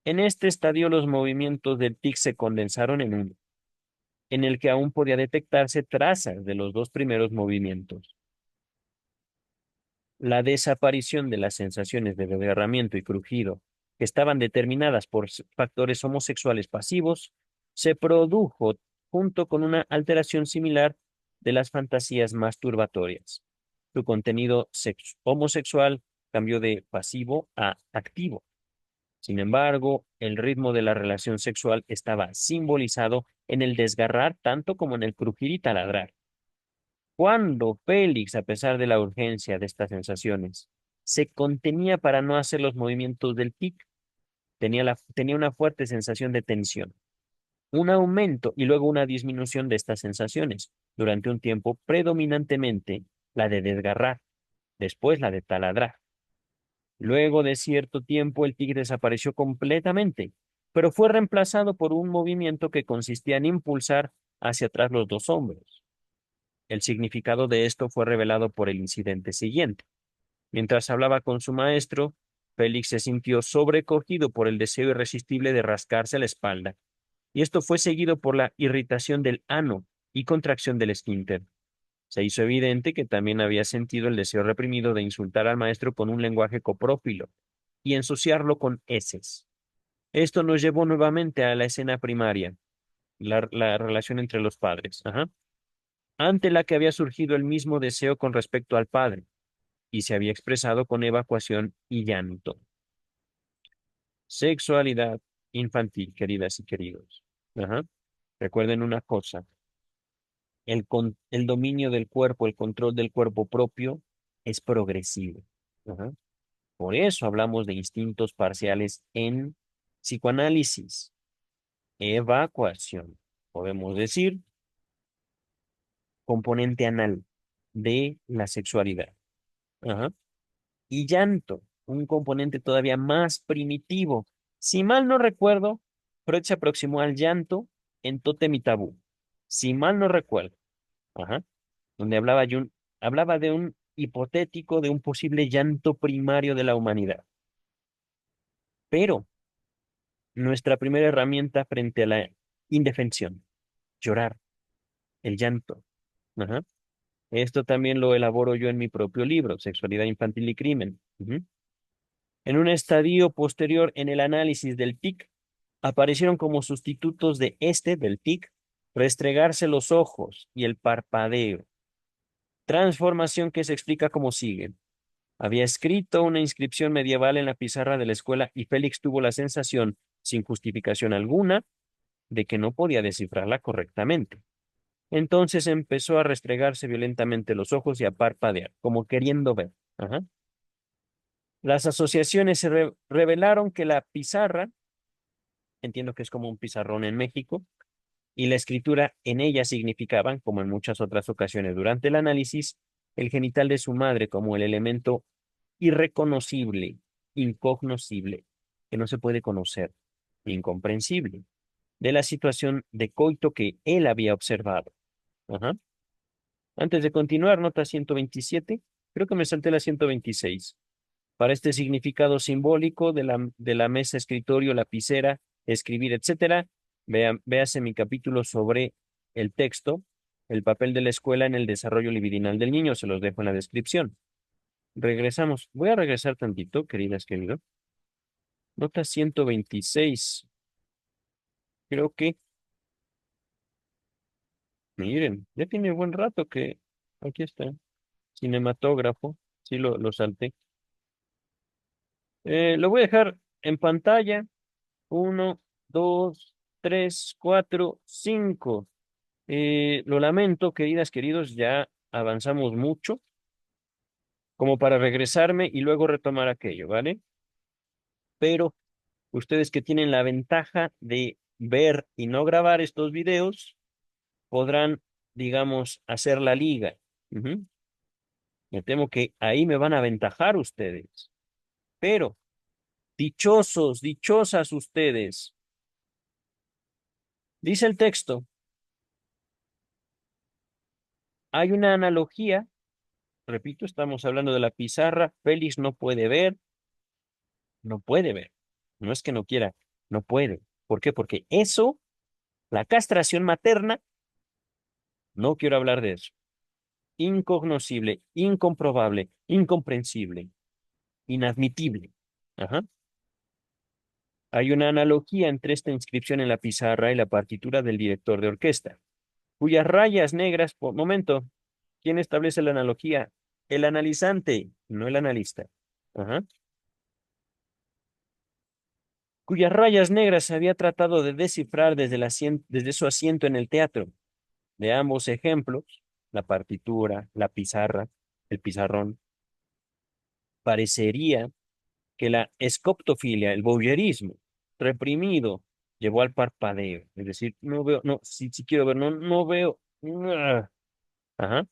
En este estadio los movimientos del tic se condensaron en uno, en el que aún podía detectarse trazas de los dos primeros movimientos. La desaparición de las sensaciones de desgarramiento y crujido, que estaban determinadas por factores homosexuales pasivos, se produjo junto con una alteración similar de las fantasías masturbatorias. Su contenido homosexual cambió de pasivo a activo. Sin embargo, el ritmo de la relación sexual estaba simbolizado en el desgarrar tanto como en el crujir y taladrar. Cuando Félix, a pesar de la urgencia de estas sensaciones, se contenía para no hacer los movimientos del tic, tenía una fuerte sensación de tensión, un aumento y luego una disminución de estas sensaciones, durante un tiempo predominantemente la de desgarrar, después la de taladrar. Luego de cierto tiempo el tic desapareció completamente, pero fue reemplazado por un movimiento que consistía en impulsar hacia atrás los dos hombros. El significado de esto fue revelado por el incidente siguiente. Mientras hablaba con su maestro, Félix se sintió sobrecogido por el deseo irresistible de rascarse la espalda, y esto fue seguido por la irritación del ano y contracción del esfínter. Se hizo evidente que también había sentido el deseo reprimido de insultar al maestro con un lenguaje coprófilo y ensuciarlo con heces. Esto nos llevó nuevamente a la escena primaria, la relación entre los padres, ante la que había surgido el mismo deseo con respecto al padre y se había expresado con evacuación y llanto. Sexualidad infantil, queridas y queridos. Ajá. Recuerden una cosa, el dominio del cuerpo, el control del cuerpo propio es progresivo. Ajá. Por eso hablamos de instintos parciales en psicoanálisis. Evacuación. Podemos decir componente anal de la sexualidad. Ajá. Y llanto, un componente todavía más primitivo. Si mal no recuerdo, Freud se aproximó al llanto en Tótem y Tabú. Si mal no recuerdo. Ajá. Donde hablaba de un hipotético, de un posible llanto primario de la humanidad. Pero nuestra primera herramienta frente a la indefensión, llorar, el llanto. Ajá. Esto también lo elaboro yo en mi propio libro, Sexualidad Infantil y Crimen. Ujú. En un estadio posterior en el análisis del tic, aparecieron como sustitutos de del tic, restregarse los ojos y el parpadeo. Transformación que se explica como sigue. Había escrito una inscripción medieval en la pizarra de la escuela y Félix tuvo la sensación, sin justificación alguna, de que no podía descifrarla correctamente. Entonces empezó a restregarse violentamente los ojos y a parpadear, como queriendo ver. Ajá. Las asociaciones revelaron que la pizarra, entiendo que es como un pizarrón en México, y la escritura en ella significaban, como en muchas otras ocasiones durante el análisis, el genital de su madre como el elemento irreconocible, incognoscible, que no se puede conocer, incomprensible, de la situación de coito que él había observado. Ajá. Antes de continuar, nota 127, creo que me salté la 126. Para este significado simbólico de la mesa, escritorio, lapicera, escribir, etcétera, véase mi capítulo sobre el texto, el papel de la escuela en el desarrollo libidinal del niño, se los dejo en la descripción. Regresamos. Voy a regresar tantito, queridas, queridos. Nota 126. Creo que, miren, ya tiene buen rato que aquí está. Cinematógrafo. Sí, lo salté. Lo voy a dejar en pantalla. Uno, dos, tres, cuatro, cinco. Lo lamento, queridas, queridos, ya avanzamos mucho como para regresarme y luego retomar aquello, ¿vale? Pero ustedes que tienen la ventaja de ver y no grabar estos videos, podrán, digamos, hacer la liga. Ujú. Me temo que ahí me van a aventajar ustedes. Pero, dichosos, dichosas ustedes. Dice el texto, hay una analogía, repito, estamos hablando de la pizarra, Félix no puede ver, no puede ver. No es que no quiera, no puede. ¿Por qué? Porque eso, la castración materna, no quiero hablar de eso. Incognoscible, incomprobable, incomprensible, inadmitible. Ajá. Hay una analogía entre esta inscripción en la pizarra y la partitura del director de orquesta, cuyas rayas negras, por momento, ¿quién establece la analogía? El analizante, no el analista. Ajá. cuyas rayas negras se había tratado de descifrar desde su asiento en el teatro. De ambos ejemplos, la partitura, la pizarra, el pizarrón, parecería que la escoptofilia, el voyeurismo reprimido, llevó al parpadeo. Es decir, no veo, no, si quiero ver, no veo. Ajá.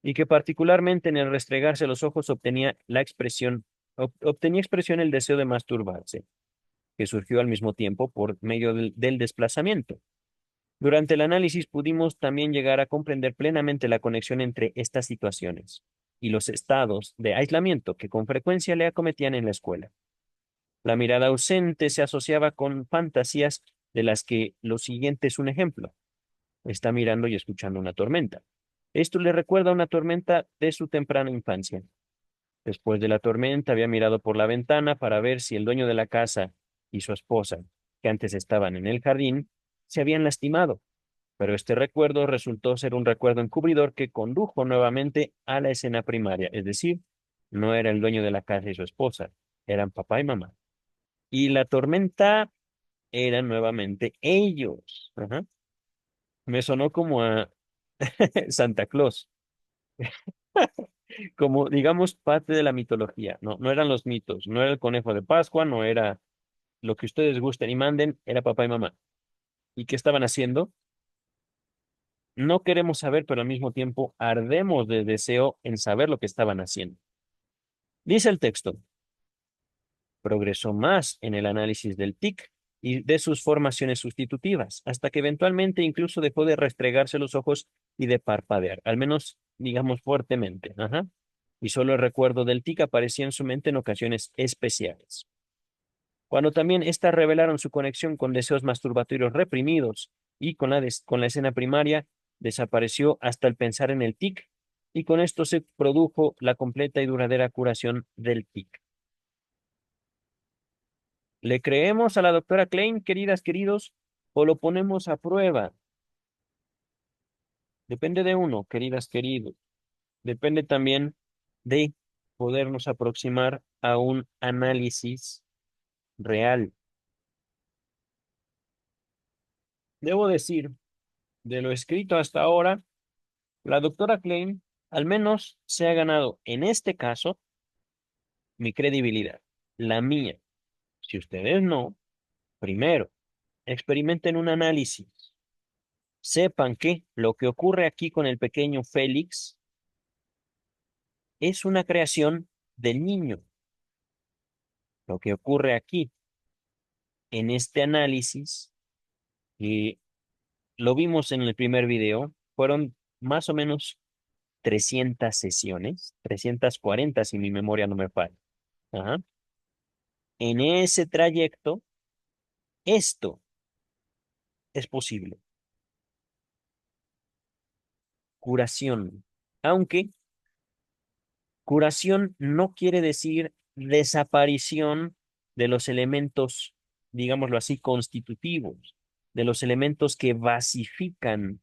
Y que particularmente en el restregarse los ojos obtenía expresión el deseo de masturbarse, que surgió al mismo tiempo por medio del desplazamiento. Durante el análisis pudimos también llegar a comprender plenamente la conexión entre estas situaciones y los estados de aislamiento que con frecuencia le acometían en la escuela. La mirada ausente se asociaba con fantasías de las que lo siguiente es un ejemplo. Está mirando y escuchando una tormenta. Esto le recuerda a una tormenta de su temprana infancia. Después de la tormenta había mirado por la ventana para ver si el dueño de la casa y su esposa, que antes estaban en el jardín, se habían lastimado, pero este recuerdo resultó ser un recuerdo encubridor que condujo nuevamente a la escena primaria, es decir, no era el dueño de la casa y su esposa, eran papá y mamá. Y la tormenta eran nuevamente ellos. Ajá. Me sonó como a Santa Claus, como digamos parte de la mitología. No, no eran los mitos, no era el conejo de Pascua, no era lo que ustedes gusten y manden, era papá y mamá. ¿Y qué estaban haciendo? No queremos saber, pero al mismo tiempo ardemos de deseo en saber lo que estaban haciendo. Dice el texto, progresó más en el análisis del tic y de sus formaciones sustitutivas, hasta que eventualmente incluso dejó de restregarse los ojos y de parpadear, al menos digamos fuertemente. Ajá. Y solo el recuerdo del tic aparecía en su mente en ocasiones especiales. Cuando también éstas revelaron su conexión con deseos masturbatorios reprimidos y con la escena primaria, desapareció hasta el pensar en el tic, y con esto se produjo la completa y duradera curación del tic. ¿Le creemos a la doctora Klein, queridas, queridos, o lo ponemos a prueba? Depende de uno, queridas, queridos. Depende también de podernos aproximar a un análisis real. Debo decir, de lo escrito hasta ahora, la doctora Klein al menos se ha ganado, en este caso, mi credibilidad, la mía. Si ustedes no, primero, experimenten un análisis. Sepan que lo que ocurre aquí con el pequeño Félix es una creación del niño. Lo que ocurre aquí en este análisis, y lo vimos en el primer video, fueron más o menos 300 sesiones, 340 si mi memoria no me falla. Ajá. En ese trayecto, esto es posible. Curación. Aunque curación no quiere decir desaparición de los elementos, digámoslo así, constitutivos, de los elementos que basifican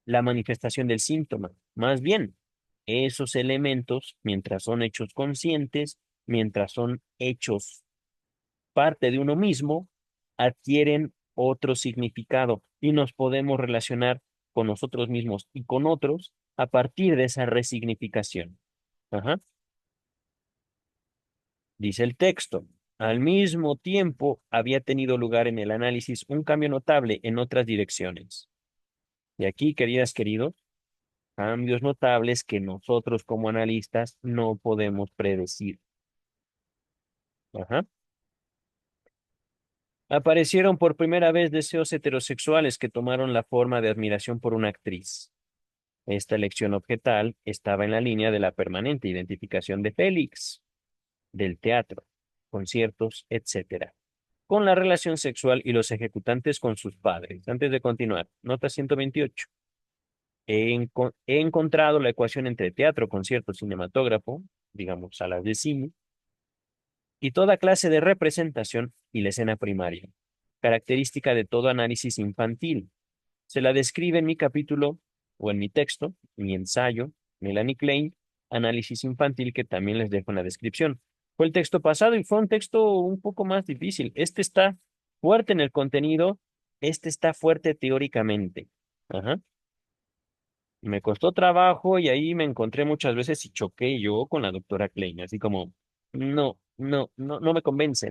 la manifestación del síntoma. Más bien, esos elementos, mientras son hechos conscientes, mientras son hechos parte de uno mismo, adquieren otro significado y nos podemos relacionar con nosotros mismos y con otros a partir de esa resignificación. Ajá. Dice el texto. Al mismo tiempo, había tenido lugar en el análisis un cambio notable en otras direcciones. Y aquí, queridas, queridos, cambios notables que nosotros como analistas no podemos predecir. Ajá. Aparecieron por primera vez deseos heterosexuales que tomaron la forma de admiración por una actriz. Esta elección objetal estaba en la línea de la permanente identificación de Félix, del teatro, conciertos, etcétera, con la relación sexual y los ejecutantes con sus padres. Antes de continuar, nota 128. He encontrado la ecuación entre teatro, concierto, cinematógrafo, digamos, salas de cine, y toda clase de representación y la escena primaria, característica de todo análisis infantil. Se la describe en mi capítulo o en mi texto, mi ensayo, Melanie Klein, análisis infantil, que también les dejo en la descripción. Fue el texto pasado y fue un texto un poco más difícil. Este está fuerte en el contenido, este está fuerte teóricamente. Ajá. Me costó trabajo y ahí me encontré muchas veces y choqué yo con la doctora Klein, así como, no me convence,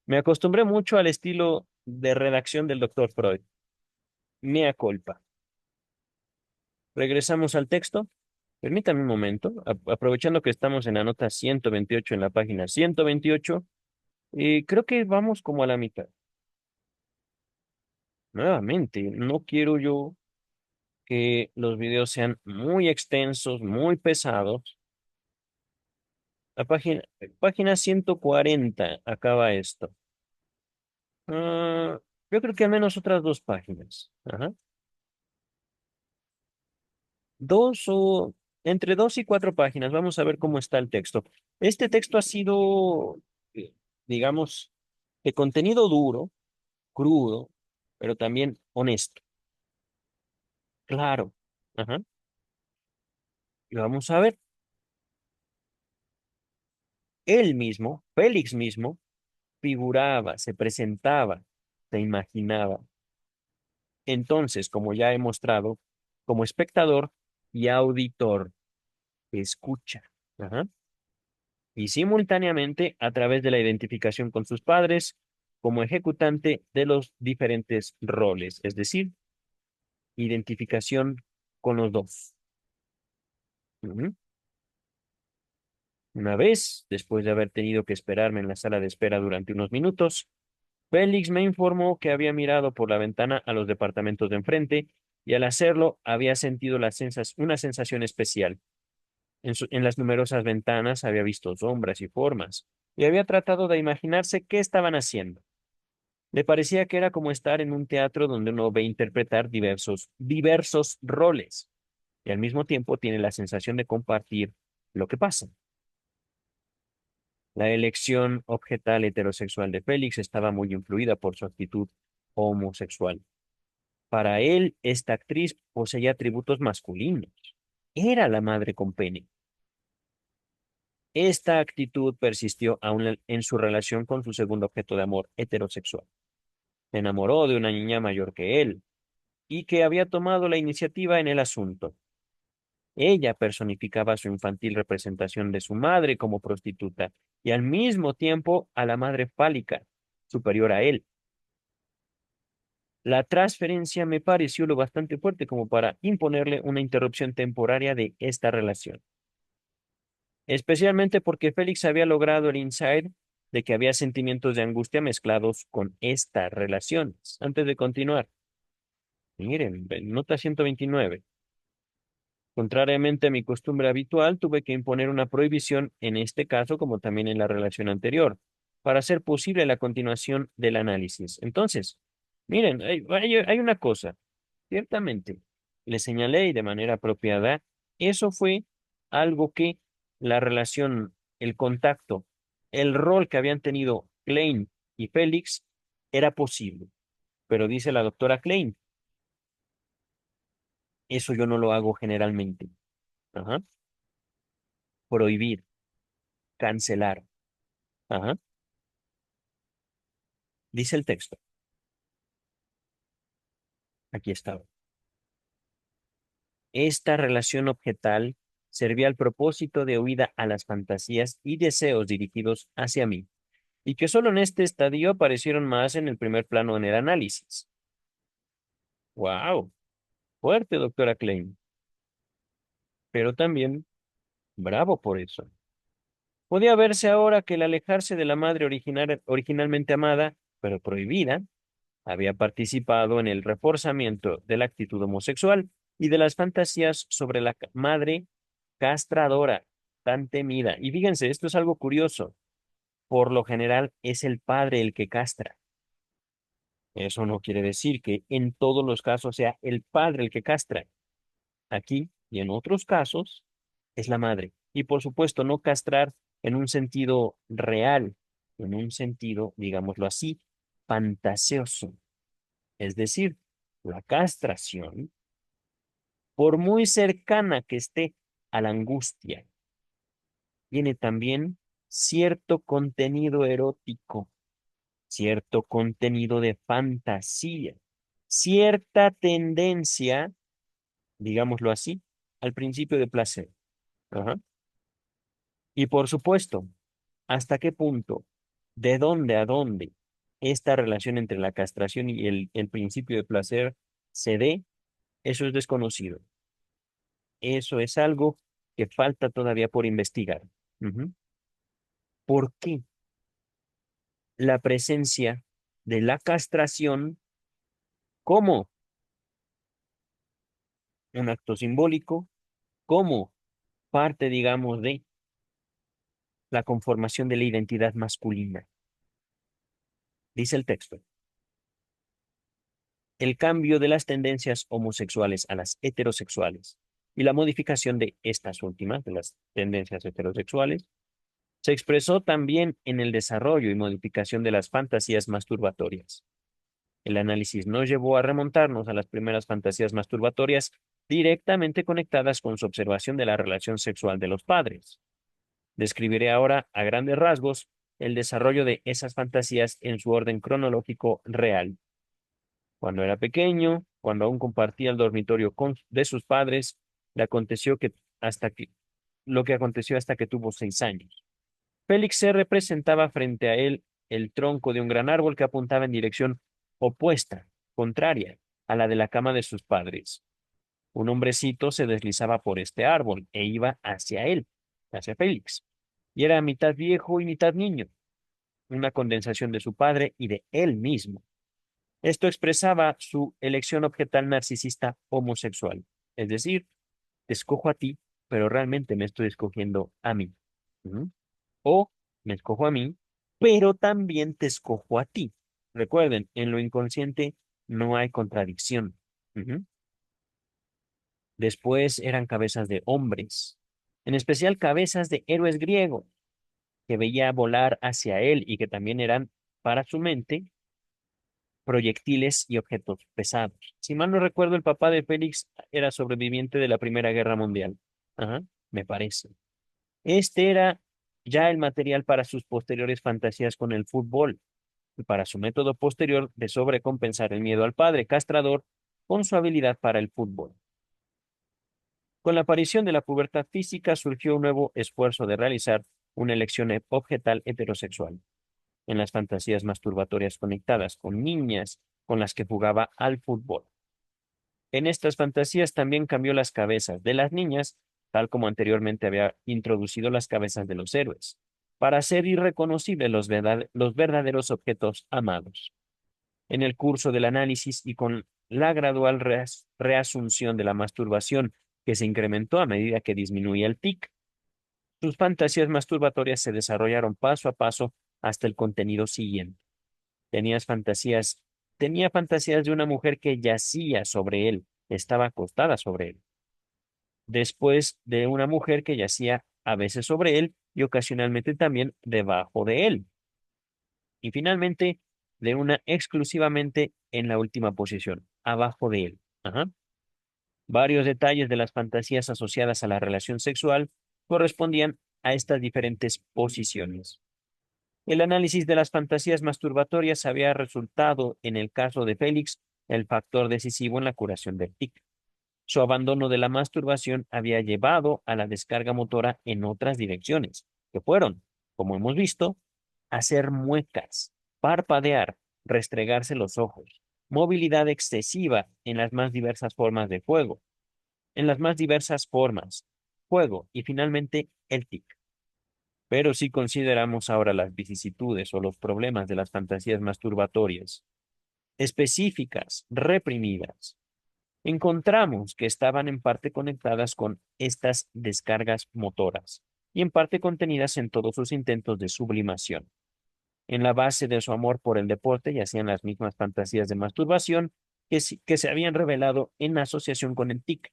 me acostumbré mucho al estilo de redacción del doctor Freud. Mea culpa. Regresamos al texto. Permítame un momento, aprovechando que estamos en la nota 128 en la página 128, creo que vamos como a la mitad. Nuevamente, no quiero yo que los videos sean muy extensos, muy pesados. La página 140 acaba esto. Ah, yo creo que al menos otras dos páginas. Ajá. Dos o entre dos y cuatro páginas. Vamos a ver cómo está el texto. Este texto ha sido, digamos, de contenido duro, crudo, pero también honesto. Claro. Ajá. Y vamos a ver. Él mismo, Félix mismo, figuraba, se presentaba, se imaginaba. Entonces, como ya he mostrado, como espectador y auditor, escucha. Ajá. Y simultáneamente a través de la identificación con sus padres como ejecutante de los diferentes roles, es decir, identificación con los dos. Ujú. Una vez, después de haber tenido que esperarme en la sala de espera durante unos minutos, Félix me informó que había mirado por la ventana a los departamentos de enfrente y al hacerlo había sentido una sensación especial. En las numerosas ventanas había visto sombras y formas y había tratado de imaginarse qué estaban haciendo. Le parecía que era como estar en un teatro donde uno ve interpretar diversos roles y al mismo tiempo tiene la sensación de compartir lo que pasa. La elección objetal heterosexual de Félix estaba muy influida por su actitud homosexual. Para él, esta actriz poseía atributos masculinos. Era la madre con pene. Esta actitud persistió aún en su relación con su segundo objeto de amor heterosexual. Se enamoró de una niña mayor que él y que había tomado la iniciativa en el asunto. Ella personificaba su infantil representación de su madre como prostituta y al mismo tiempo a la madre fálica, superior a él. La transferencia me pareció lo bastante fuerte como para imponerle una interrupción temporaria de esta relación, especialmente porque Félix había logrado el insight de que había sentimientos de angustia mezclados con estas relaciones. Antes de continuar, miren, nota 129. Contrariamente a mi costumbre habitual, tuve que imponer una prohibición en este caso como también en la relación anterior, para hacer posible la continuación del análisis. Entonces, miren, hay una cosa. Ciertamente, le señalé y de manera apropiada, eso fue algo que la relación, el contacto, el rol que habían tenido Klein y Félix era posible. Pero dice la doctora Klein, eso yo no lo hago generalmente. Ajá. Prohibir, cancelar. Ajá. Dice el texto. Aquí está. Esta relación objetal servía al propósito de huida a las fantasías y deseos dirigidos hacia mí, y que solo en este estadio aparecieron más en el primer plano en el análisis. ¡Wow! Fuerte, doctora Klein, pero también bravo por eso. Podía verse ahora que el alejarse de la madre originalmente amada, pero prohibida, había participado en el reforzamiento de la actitud homosexual y de las fantasías sobre la madre castradora, tan temida. Y fíjense, esto es algo curioso. Por lo general es el padre el que castra. Eso no quiere decir que en todos los casos sea el padre el que castra. Aquí y en otros casos es la madre. Y por supuesto, no castrar en un sentido real, en un sentido, digámoslo así, fantasioso. Es decir, la castración, por muy cercana que esté a la angustia, tiene también cierto contenido erótico, cierto contenido de fantasía, cierta tendencia, digámoslo así, al principio de placer. Ajá. Y por supuesto, ¿hasta qué punto? ¿De dónde a dónde esta relación entre la castración y el principio de placer se dé? Eso es desconocido. Eso es algo que falta todavía por investigar. Ujú. ¿Por qué la presencia de la castración como un acto simbólico, como parte, digamos, de la conformación de la identidad masculina? Dice el texto. El cambio de las tendencias homosexuales a las heterosexuales y la modificación de estas últimas, de las tendencias heterosexuales, se expresó también en el desarrollo y modificación de las fantasías masturbatorias. El análisis nos llevó a remontarnos a las primeras fantasías masturbatorias directamente conectadas con su observación de la relación sexual de los padres. Describiré ahora, a grandes rasgos, el desarrollo de esas fantasías en su orden cronológico real. Cuando era pequeño, cuando aún compartía el dormitorio de sus padres, le aconteció que hasta que lo que aconteció hasta que tuvo 6 años. Félix se representaba frente a él el tronco de un gran árbol que apuntaba en dirección opuesta, contraria a la de la cama de sus padres. Un hombrecito se deslizaba por este árbol e iba hacia él, hacia Félix, y era mitad viejo y mitad niño, una condensación de su padre y de él mismo. Esto expresaba su elección objetal narcisista homosexual, es decir, te escojo a ti, pero realmente me estoy escogiendo a mí. ¿Mm? O me escojo a mí, pero también te escojo a ti. Recuerden, en lo inconsciente no hay contradicción. Ujú. Después eran cabezas de hombres, en especial cabezas de héroes griegos, que veía volar hacia él y que también eran, para su mente, proyectiles y objetos pesados. Si mal no recuerdo, el papá de Félix era sobreviviente de la Primera Guerra Mundial. Ajá, me parece. Este era ya el material para sus posteriores fantasías con el fútbol y para su método posterior de sobrecompensar el miedo al padre castrador con su habilidad para el fútbol. Con la aparición de la pubertad física surgió un nuevo esfuerzo de realizar una elección objetal heterosexual en las fantasías masturbatorias conectadas con niñas con las que jugaba al fútbol. En estas fantasías también cambió las cabezas de las niñas, tal como anteriormente había introducido las cabezas de los héroes, para hacer irreconocibles los verdaderos objetos amados. En el curso del análisis y con la gradual reasunción de la masturbación que se incrementó a medida que disminuía el tic, sus fantasías masturbatorias se desarrollaron paso a paso hasta el contenido siguiente. Tenías fantasías, tenía fantasías de una mujer que yacía sobre él, estaba acostada sobre él. Después de una mujer que yacía a veces sobre él y ocasionalmente también debajo de él. Y finalmente de una exclusivamente en la última posición, abajo de él. Ajá. Varios detalles de las fantasías asociadas a la relación sexual correspondían a estas diferentes posiciones. El análisis de las fantasías masturbatorias había resultado, en el caso de Félix, el factor decisivo en la curación del tic. Su abandono de la masturbación había llevado a la descarga motora en otras direcciones, que fueron, como hemos visto, hacer muecas, parpadear, restregarse los ojos, movilidad excesiva en las más diversas formas de juego, en las más diversas formas, juego y finalmente el tic. Pero si consideramos ahora las vicisitudes o los problemas de las fantasías masturbatorias específicas, reprimidas, encontramos que estaban en parte conectadas con estas descargas motoras y en parte contenidas en todos sus intentos de sublimación. En la base de su amor por el deporte yacían las mismas fantasías de masturbación que se habían revelado en asociación con el tic,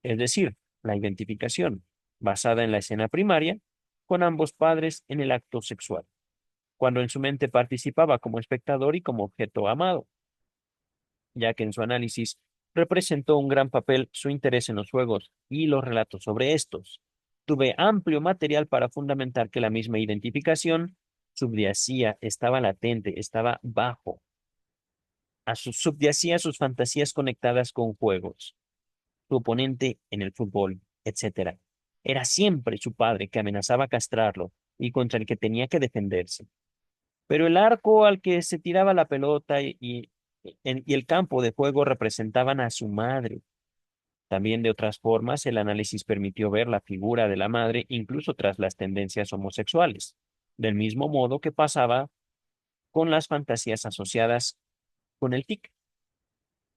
es decir, la identificación, basada en la escena primaria, con ambos padres en el acto sexual, cuando en su mente participaba como espectador y como objeto amado, ya que en su análisis representó un gran papel su interés en los juegos y los relatos sobre estos. Tuve amplio material para fundamentar que la misma identificación subyacía, estaba latente, estaba bajo, subyacía a sus fantasías conectadas con juegos, su oponente en el fútbol, etcétera. Era siempre su padre que amenazaba castrarlo y contra el que tenía que defenderse. Pero el arco al que se tiraba la pelota y el campo de juego representaban a su madre. También de otras formas, el análisis permitió ver la figura de la madre incluso tras las tendencias homosexuales, del mismo modo que pasaba con las fantasías asociadas con el tic.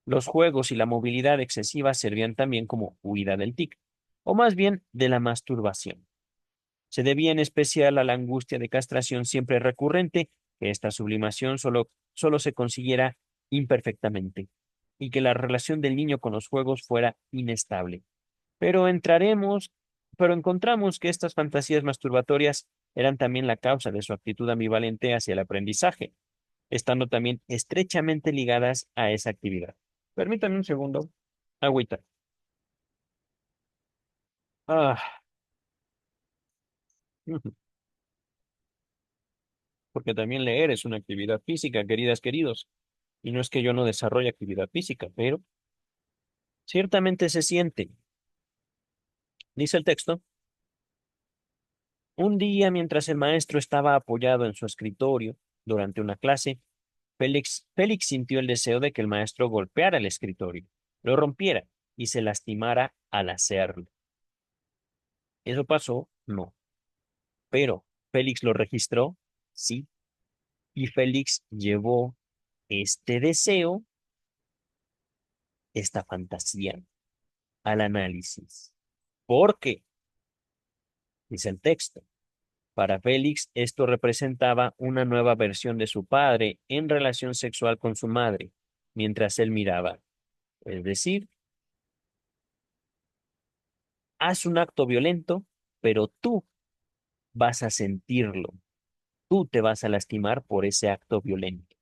Los juegos y la movilidad excesiva servían también como huida del tic, o más bien de la masturbación. Se debía en especial a la angustia de castración siempre recurrente, que esta sublimación solo se consiguiera imperfectamente, y que la relación del niño con los juegos fuera inestable. Pero entraremos, pero encontramos que estas fantasías masturbatorias eran también la causa de su actitud ambivalente hacia el aprendizaje, estando también estrechamente ligadas a esa actividad. Permítame un segundo. Agüita. Ah, porque también leer es una actividad física, queridas, queridos. Y no es que yo no desarrolle actividad física, pero ciertamente se siente. Dice el texto, un día mientras el maestro estaba apoyado en su escritorio durante una clase, Félix sintió el deseo de que el maestro golpeara el escritorio, lo rompiera y se lastimara al hacerlo. ¿Eso pasó? No. Pero Félix lo registró, sí, y Félix llevó este deseo, esta fantasía, al análisis. ¿Por qué? Dice el texto. Para Félix, esto representaba una nueva versión de su padre en relación sexual con su madre, mientras él miraba. Es decir, haz un acto violento, pero tú vas a sentirlo. Tú te vas a lastimar por ese acto violento.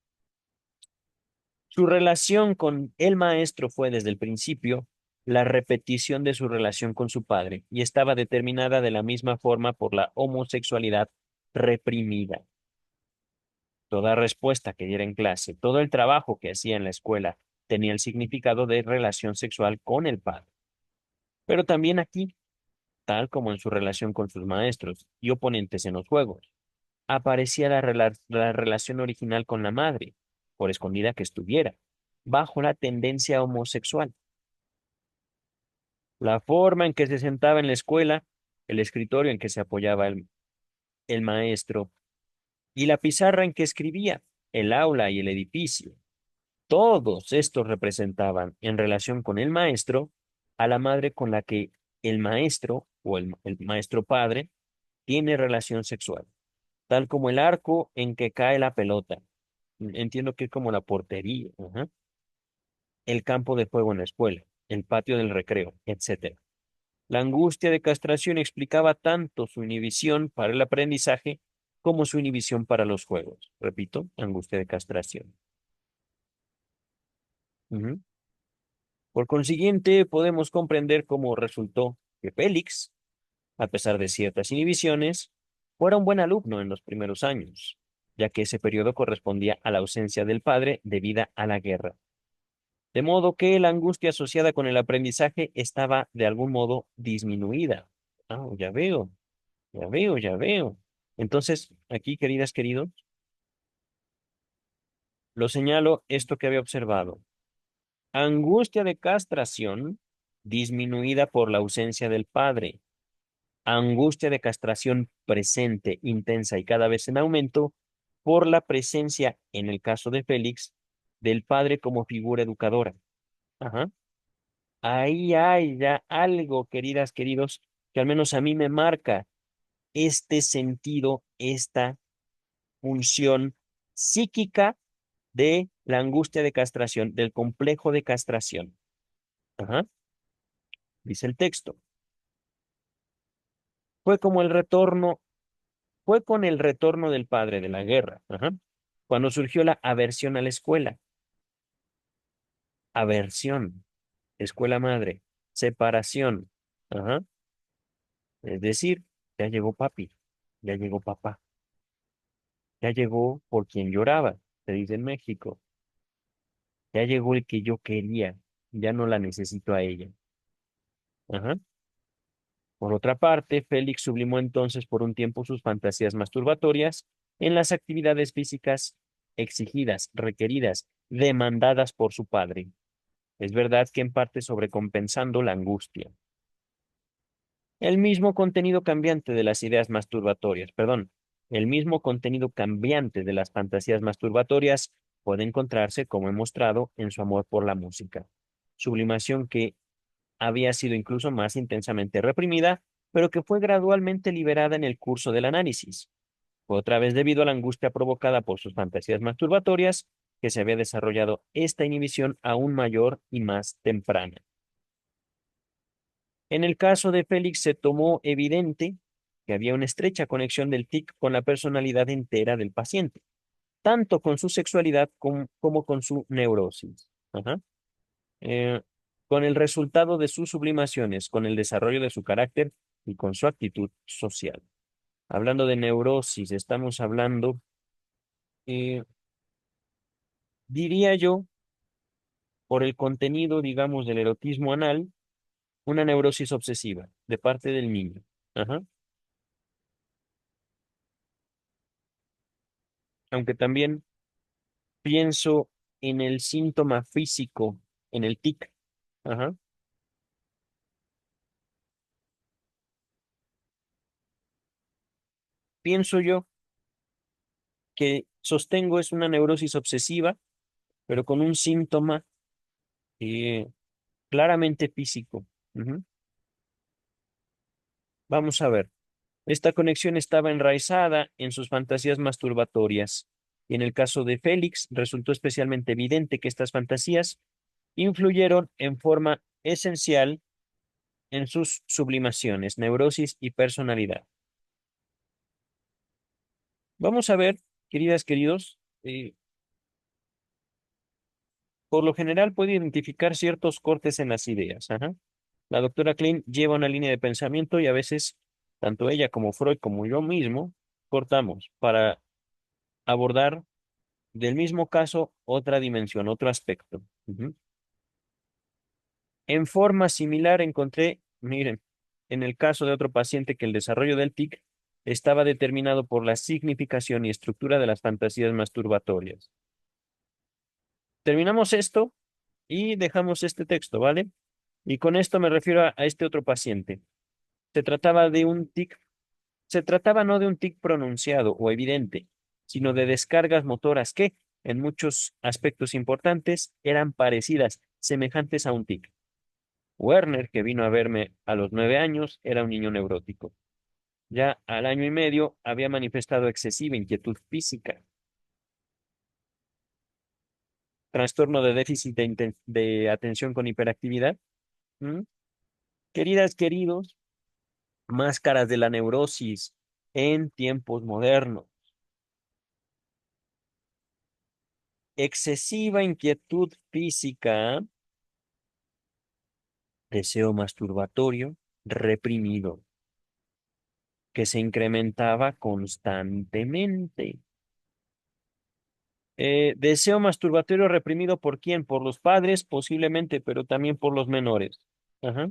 Su relación con el maestro fue desde el principio la repetición de su relación con su padre y estaba determinada de la misma forma por la homosexualidad reprimida. Toda respuesta que diera en clase, todo el trabajo que hacía en la escuela tenía el significado de relación sexual con el padre. Pero también aquí, tal como en su relación con sus maestros y oponentes en los juegos, aparecía la relación original con la madre, por escondida que estuviera, bajo la tendencia homosexual. La forma en que se sentaba en la escuela, el escritorio en que se apoyaba el maestro y la pizarra en que escribía, el aula y el edificio. Todos estos representaban, en relación con el maestro, a la madre con la que el maestro o el maestro padre tiene relación sexual, tal como el arco en que cae la pelota. Entiendo que es como la portería, ajá, el campo de juego en la escuela, el patio del recreo, etcétera. La angustia de castración explicaba tanto su inhibición para el aprendizaje como su inhibición para los juegos. Repito, angustia de castración. Ujú. Por consiguiente, podemos comprender cómo resultó que Félix, a pesar de ciertas inhibiciones, fuera un buen alumno en los primeros años, ya que ese periodo correspondía a la ausencia del padre debida a la guerra. De modo que la angustia asociada con el aprendizaje estaba de algún modo disminuida. Ah, ya veo, ya veo, ya veo. Entonces, aquí, queridas, queridos, lo señalo esto que había observado. Angustia de castración disminuida por la ausencia del padre. Angustia de castración presente, intensa y cada vez en aumento por la presencia, en el caso de Félix, del padre como figura educadora. Ajá. Ahí hay ya algo, queridas, queridos, que al menos a mí me marca este sentido, esta función psíquica de la angustia de castración, del complejo de castración. Ajá. Dice el texto. Fue como el retorno, fue con el retorno del padre de la guerra, ajá, cuando surgió la aversión a la escuela. Aversión, escuela madre, separación. Ajá. Es decir, ya llegó papi, ya llegó papá, ya llegó por quien lloraba, se dice en México. Ya llegó el que yo quería, ya no la necesito a ella. Ajá. Por otra parte, Félix sublimó entonces por un tiempo sus fantasías masturbatorias en las actividades físicas exigidas, requeridas, demandadas por su padre. Es verdad que en parte sobrecompensando la angustia. El mismo contenido cambiante de las ideas masturbatorias, perdón, el mismo contenido cambiante de las fantasías masturbatorias puede encontrarse, como he mostrado, en su amor por la música. Sublimación que había sido incluso más intensamente reprimida, pero que fue gradualmente liberada en el curso del análisis. Fue otra vez debido a la angustia provocada por sus fantasías masturbatorias que se había desarrollado esta inhibición aún mayor y más temprana. En el caso de Félix se tomó evidente que había una estrecha conexión del tic con la personalidad entera del paciente, tanto con su sexualidad como con su neurosis. Ajá. eh, con el resultado de sus sublimaciones, con el desarrollo de su carácter y con su actitud social. Hablando de neurosis, estamos hablando, eh, diría yo, por el contenido, digamos, del erotismo anal, una neurosis obsesiva de parte del niño. Ajá. Aunque también pienso en el síntoma físico, en el tic. Ajá. Pienso yo que sostengo es una neurosis obsesiva, pero con un síntoma eh, claramente físico. Ujú. Vamos a ver. Esta conexión estaba enraizada en sus fantasías masturbatorias. Y en el caso de Félix, resultó especialmente evidente que estas fantasías influyeron en forma esencial en sus sublimaciones, neurosis y personalidad. Vamos a ver, queridas, queridos, por lo general puede identificar ciertos cortes en las ideas. Ajá. La doctora Klein lleva una línea de pensamiento y a veces tanto ella como Freud como yo mismo cortamos para abordar del mismo caso otra dimensión, otro aspecto. Ujú. En forma similar encontré, miren, en el caso de otro paciente que el desarrollo del tic estaba determinado por la significación y estructura de las fantasías masturbatorias. Terminamos esto y dejamos este texto, ¿vale? Y con esto me refiero a este otro paciente. Se trataba de un tic, se trataba no de un tic pronunciado o evidente, sino de descargas motoras que, en muchos aspectos importantes, eran parecidas, semejantes a un tic. Werner, que vino a verme a los 9 años, era un niño neurótico. Ya al año y medio había manifestado excesiva inquietud física, trastorno de déficit de atención con hiperactividad. ¿Mm? Queridas, queridos, máscaras de la neurosis en tiempos modernos. Excesiva inquietud física, deseo masturbatorio reprimido, que se incrementaba constantemente. Deseo masturbatorio reprimido ¿por quién? Por los padres, posiblemente, pero también por los menores. Ajá.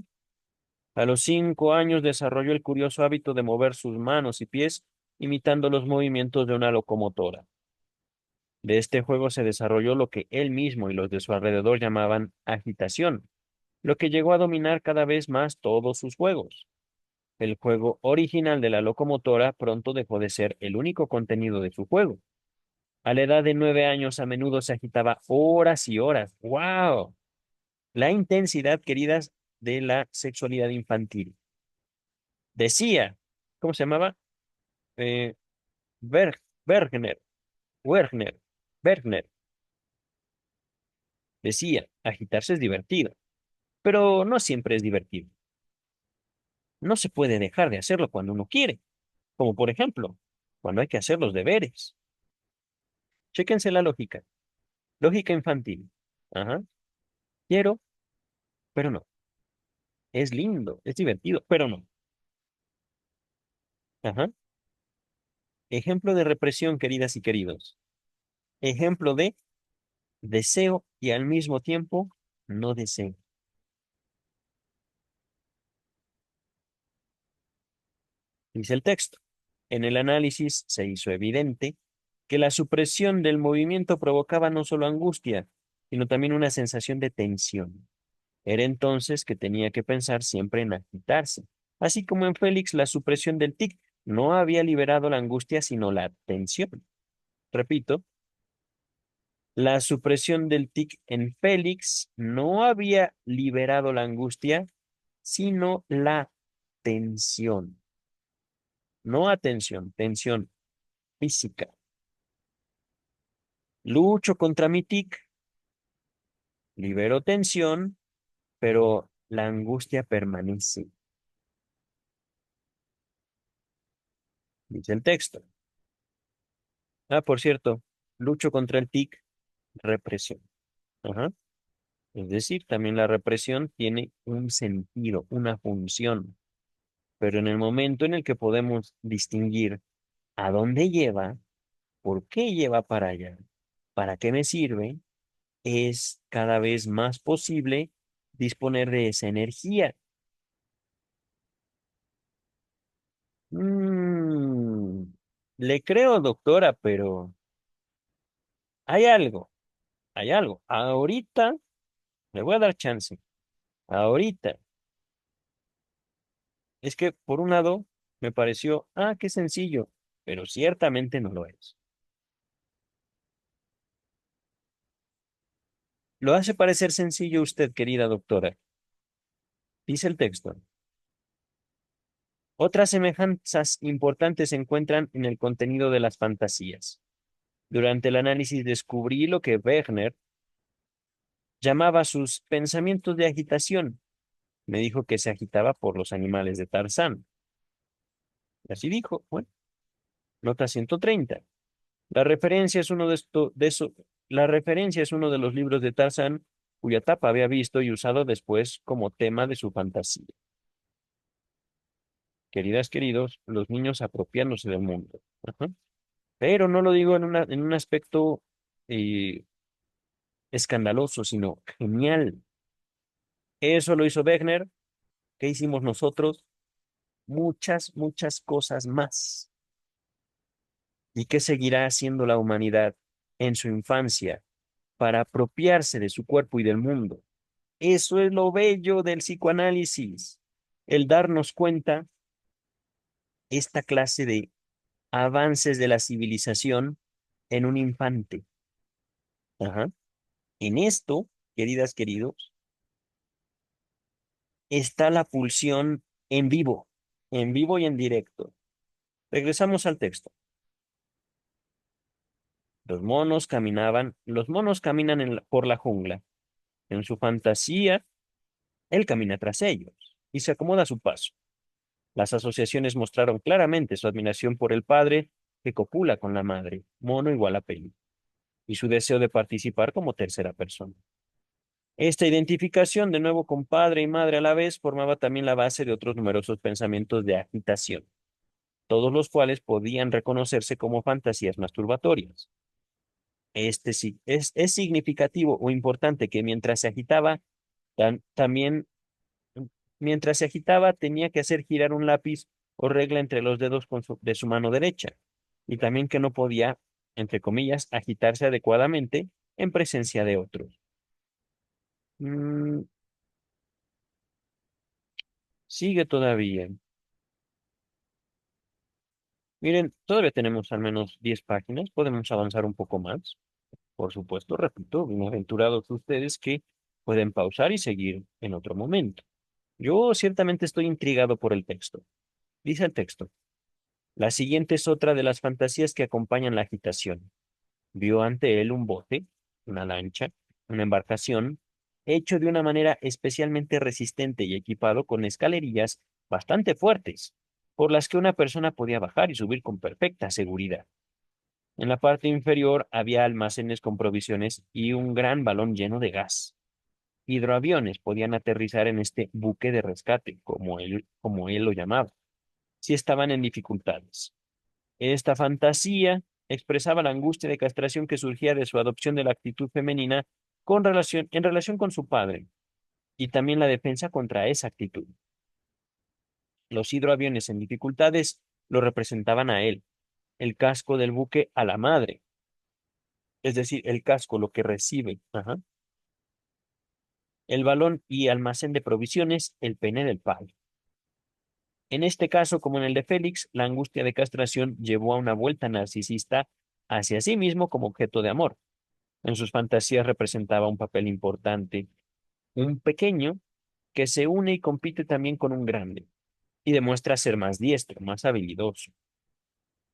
A los 5 años desarrolló el curioso hábito de mover sus manos y pies imitando los movimientos de una locomotora. De este juego se desarrolló lo que él mismo y los de su alrededor llamaban agitación, lo que llegó a dominar cada vez más todos sus juegos. El juego original de la locomotora pronto dejó de ser el único contenido de su juego. A la edad de 9 años a menudo se agitaba horas y horas. ¡Wow! La intensidad, queridas, de la sexualidad infantil. Decía, ¿cómo se llamaba? Eh, Bergner, Werner, Bergner. Decía, agitarse es divertido, pero no siempre es divertido. No se puede dejar de hacerlo cuando uno quiere, como por ejemplo, cuando hay que hacer los deberes. Chéquense la lógica. Lógica infantil. Ajá. Quiero, pero no. Es lindo, es divertido, pero no. Ajá. Ejemplo de represión, queridas y queridos. Ejemplo de deseo y al mismo tiempo no deseo. Dice el texto. En el análisis se hizo evidente que la supresión del movimiento provocaba no solo angustia, sino también una sensación de tensión. Era entonces que tenía que pensar siempre en agitarse. Así como en Félix, la supresión del tic no había liberado la angustia, sino la tensión. Repito, la supresión del tic en Félix no había liberado la angustia, sino la tensión. No atención, tensión física. Lucho contra mi tic, libero tensión, pero la angustia permanece, dice el texto. Ah, por cierto, lucho contra el tic, represión. Ajá. Es decir, también la represión tiene un sentido, una función, pero en el momento en el que podemos distinguir a dónde lleva, por qué lleva para allá, para qué me sirve, es cada vez más posible disponer de esa energía. Mm, le creo, doctora, pero hay algo, hay algo. Ahorita le voy a dar chance. Ahorita. Es que, por un lado, me pareció, qué sencillo, pero ciertamente no lo es. Lo hace parecer sencillo usted, querida doctora. Dice el texto. Otras semejanzas importantes se encuentran en el contenido de las fantasías. Durante el análisis descubrí lo que Wegener llamaba sus pensamientos de agitación. Me dijo que se agitaba por los animales de Tarzán. Así dijo. Bueno, nota 130. La referencia es uno la referencia es uno de los libros de Tarzán cuya tapa había visto y usado después como tema de su fantasía. Queridas, queridos, los niños apropiándose del mundo. Ajá. Pero no lo digo en un aspecto eh, escandaloso, sino genial. Eso lo hizo Wegener. ¿Qué hicimos nosotros? Muchas, muchas cosas más. ¿Y qué seguirá haciendo la humanidad en su infancia para apropiarse de su cuerpo y del mundo? Eso es lo bello del psicoanálisis, el darnos cuenta esta clase de avances de la civilización en un infante. Ajá. En esto, queridas, queridos, está la pulsión en vivo y en directo. Regresamos al texto. Los monos caminan por la jungla. En su fantasía, él camina tras ellos y se acomoda a su paso. Las asociaciones mostraron claramente su admiración por el padre que copula con la madre, mono igual a peli, y su deseo de participar como tercera persona. Esta identificación, de nuevo con padre y madre a la vez, formaba también la base de otros numerosos pensamientos de agitación, todos los cuales podían reconocerse como fantasías masturbatorias. Este sí, es significativo o importante que también mientras se agitaba, tenía que hacer girar un lápiz o regla entre los dedos de su mano derecha, y también que no podía, entre comillas, agitarse adecuadamente en presencia de otros. Mm, sigue todavía. Miren, todavía tenemos al menos 10 páginas, podemos avanzar un poco más. Por supuesto, repito, bienaventurados ustedes que pueden pausar y seguir en otro momento. Yo ciertamente estoy intrigado por el texto. Dice el texto. La siguiente es otra de las fantasías que acompañan la agitación. Vio ante él un bote, una lancha, una embarcación, hecho de una manera especialmente resistente y equipado con escalerillas bastante fuertes, por las que una persona podía bajar y subir con perfecta seguridad. En la parte inferior había almacenes con provisiones y un gran balón lleno de gas. Hidroaviones podían aterrizar en este buque de rescate, como él lo llamaba. si estaban en dificultades. Esta fantasía expresaba la angustia de castración que surgía de su adopción de la actitud femenina en relación con su padre y también la defensa contra esa actitud. Los hidroaviones en dificultades lo representaban a él, el casco del buque a la madre, es decir, el casco, lo que recibe, ajá, el balón y almacén de provisiones, el pene del padre. En este caso, como en el de Félix, la angustia de castración llevó a una vuelta narcisista hacia sí mismo como objeto de amor. En sus fantasías representaba un papel importante, un pequeño que se une y compite también con un grande y demuestra ser más diestro, más habilidoso,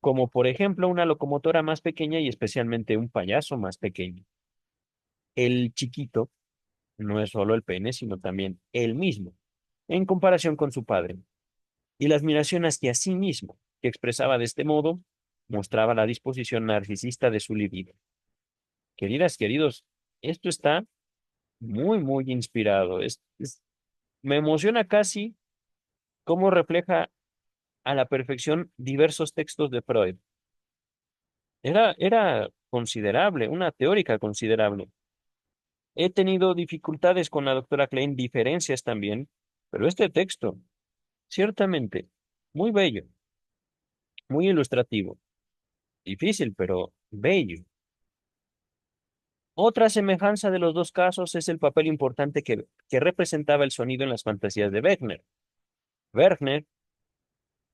como por ejemplo una locomotora más pequeña y especialmente un payaso más pequeño. El chiquito no es solo el pene, sino también él mismo, en comparación con su padre, y la admiración hacia sí mismo, que expresaba de este modo, mostraba la disposición narcisista de su libido. Queridas, queridos, esto está muy inspirado. Me emociona casi cómo refleja a la perfección diversos textos de Freud. Era considerable, una teórica considerable. He tenido dificultades con la doctora Klein, diferencias también, pero este texto, ciertamente, muy bello, muy ilustrativo, difícil, pero bello. Otra semejanza de los dos casos es el papel importante que representaba el sonido en las fantasías de Wegner. Werner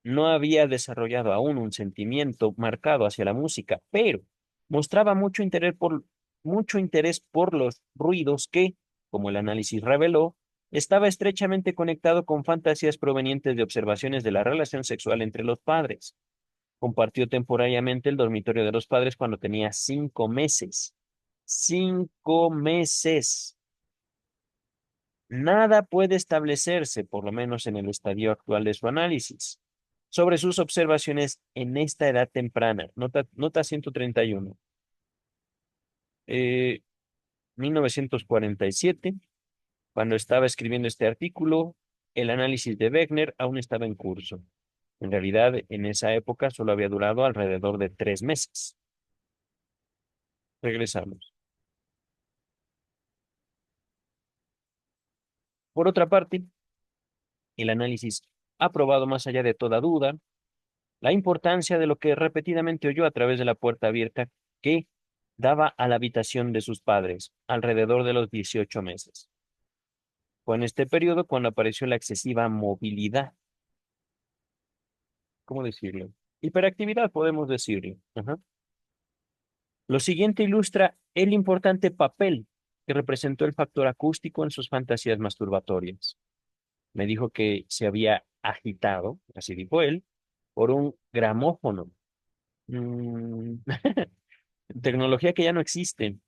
no había desarrollado aún un sentimiento marcado hacia la música, pero mostraba mucho interés por los ruidos que, como el análisis reveló, estaba estrechamente conectado con fantasías provenientes de observaciones de la relación sexual entre los padres. Compartió temporariamente el dormitorio de los padres cuando tenía 5 meses. 5 meses. Nada puede establecerse, por lo menos en el estadio actual de su análisis, sobre sus observaciones en esta edad temprana. Nota 131. 1947, cuando estaba escribiendo este artículo, el análisis de Wegener aún estaba en curso. En realidad, en esa época solo había durado alrededor de 3 meses. Regresamos. Por otra parte, el análisis ha probado más allá de toda duda la importancia de lo que repetidamente oyó a través de la puerta abierta que daba a la habitación de sus padres, alrededor de los 18 meses. Fue en este periodo cuando apareció la excesiva movilidad, ¿cómo decirlo? Hiperactividad, podemos decirlo. Ajá. Lo siguiente ilustra el importante papel que representó el factor acústico en sus fantasías masturbatorias. Me dijo que se había agitado, así dijo él, por un gramófono. Mm, tecnología que ya no existe,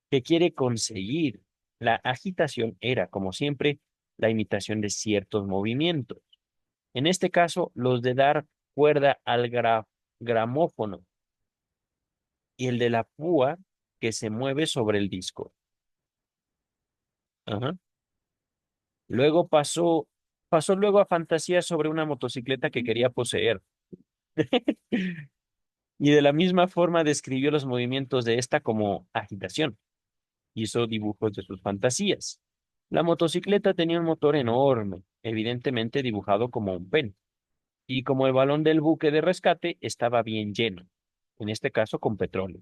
que quiere conseguir. La agitación era, como siempre, la imitación de ciertos movimientos. En este caso, los de dar cuerda al gramófono y el de la púa que se mueve sobre el disco. Ajá. Luego pasó luego a fantasías sobre una motocicleta que quería poseer. Y de la misma forma describió los movimientos de esta como agitación. Hizo dibujos de sus fantasías. La motocicleta tenía un motor enorme, evidentemente dibujado como un pen, y como el balón del buque de rescate estaba bien lleno, en este caso con petróleo.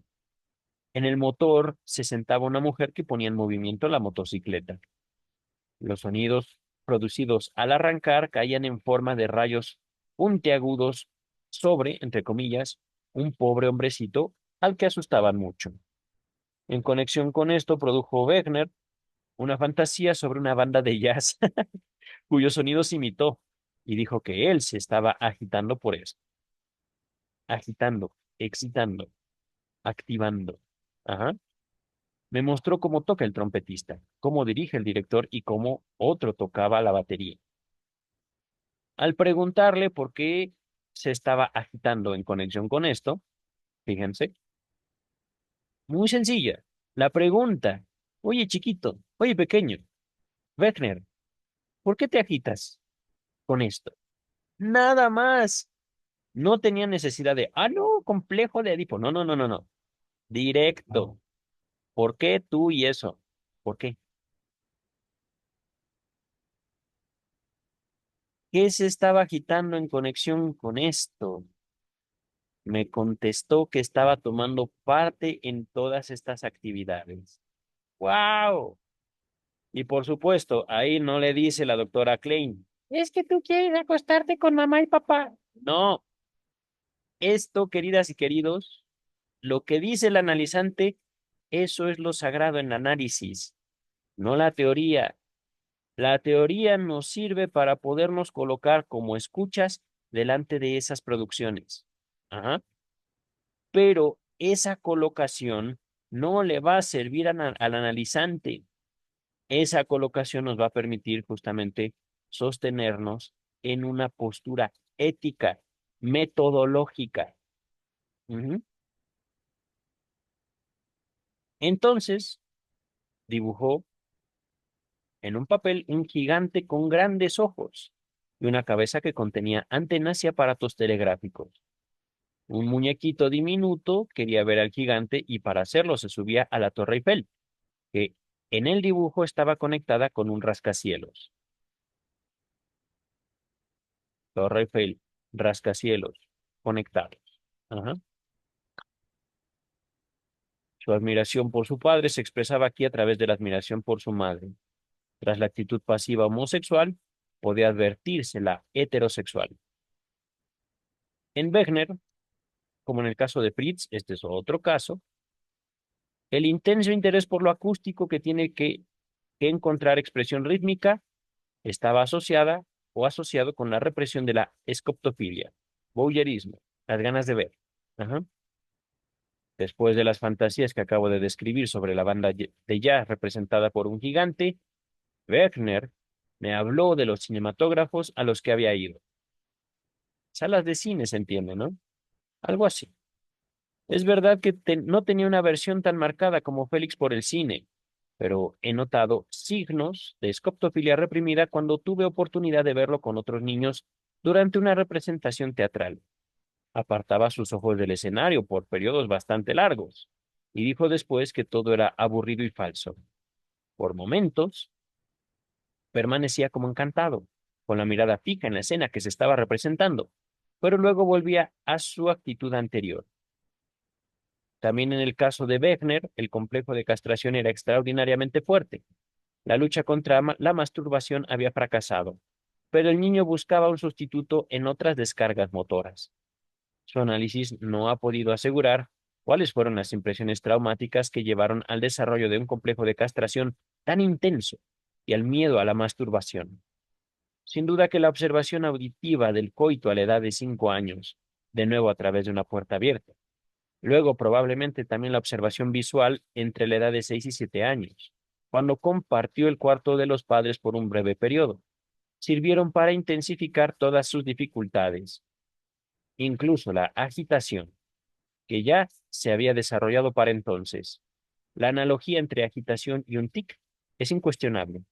En el motor se sentaba una mujer que ponía en movimiento la motocicleta. Los sonidos producidos al arrancar caían en forma de rayos puntiagudos sobre, entre comillas, un pobre hombrecito al que asustaban mucho. En conexión con esto produjo Wegener una fantasía sobre una banda de jazz cuyos sonidos imitó y dijo que él se estaba agitando por eso. Agitando, excitando, activando. Ajá. Me mostró cómo toca el trompetista, cómo dirige el director y cómo otro tocaba la batería. Al preguntarle por qué se estaba agitando en conexión con esto, fíjense, muy sencilla. La pregunta, oye chiquito, oye pequeño, Wegner, ¿por qué te agitas con esto? Nada más. No tenía necesidad de, no, complejo de Edipo. No, no, no, no, no. Directo. ¿Por qué tú y eso? ¿Por qué? ¿Qué se estaba agitando en conexión con esto? Me contestó que estaba tomando parte en todas estas actividades. ¡Wow! Y por supuesto, ahí no le dice la doctora Klein, es que tú quieres acostarte con mamá y papá. No, esto, queridas y queridos, lo que dice el analizante, eso es lo sagrado en análisis, no la teoría. La teoría nos sirve para podernos colocar como escuchas delante de esas producciones. Ajá. Pero esa colocación no le va a servir al analizante. Esa colocación nos va a permitir justamente sostenernos en una postura ética, metodológica. Ujú. Entonces, dibujó en un papel un gigante con grandes ojos y una cabeza que contenía antenas y aparatos telegráficos. Un muñequito diminuto quería ver al gigante y para hacerlo se subía a la Torre Eiffel, que en el dibujo estaba conectada con un rascacielos. Torre Eiffel, rascacielos, conectados. Ajá. Su admiración por su padre se expresaba aquí a través de la admiración por su madre. Tras la actitud pasiva homosexual, podía advertirse la heterosexual. En Wegener, como en el caso de Fritz, este es otro caso, el intenso interés por lo acústico que tiene que encontrar expresión rítmica estaba asociada o asociado con la represión de la escoptofilia, voyeurismo, las ganas de ver. Ajá. Después de las fantasías que acabo de describir sobre la banda de jazz representada por un gigante, Werner me habló de los cinematógrafos a los que había ido. Salas de cine, se entiende, ¿no? Algo así. Es verdad que no tenía una versión tan marcada como Félix por el cine, pero he notado signos de escoptofilia reprimida cuando tuve oportunidad de verlo con otros niños durante una representación teatral. Apartaba sus ojos del escenario por periodos bastante largos y dijo después que todo era aburrido y falso. Por momentos, permanecía como encantado, con la mirada fija en la escena que se estaba representando, pero luego volvía a su actitud anterior. También en el caso de Wegner, el complejo de castración era extraordinariamente fuerte. La lucha contra la masturbación había fracasado, pero el niño buscaba un sustituto en otras descargas motoras. Su análisis no ha podido asegurar cuáles fueron las impresiones traumáticas que llevaron al desarrollo de un complejo de castración tan intenso y al miedo a la masturbación. Sin duda que la observación auditiva del coito a la edad de 5 años, de nuevo a través de una puerta abierta. Luego probablemente también la observación visual entre la edad de 6 y 7 años, cuando compartió el cuarto de los padres por un breve periodo. Sirvieron para intensificar todas sus dificultades, incluso la agitación, que ya se había desarrollado para entonces. La analogía entre agitación y un tic es incuestionable.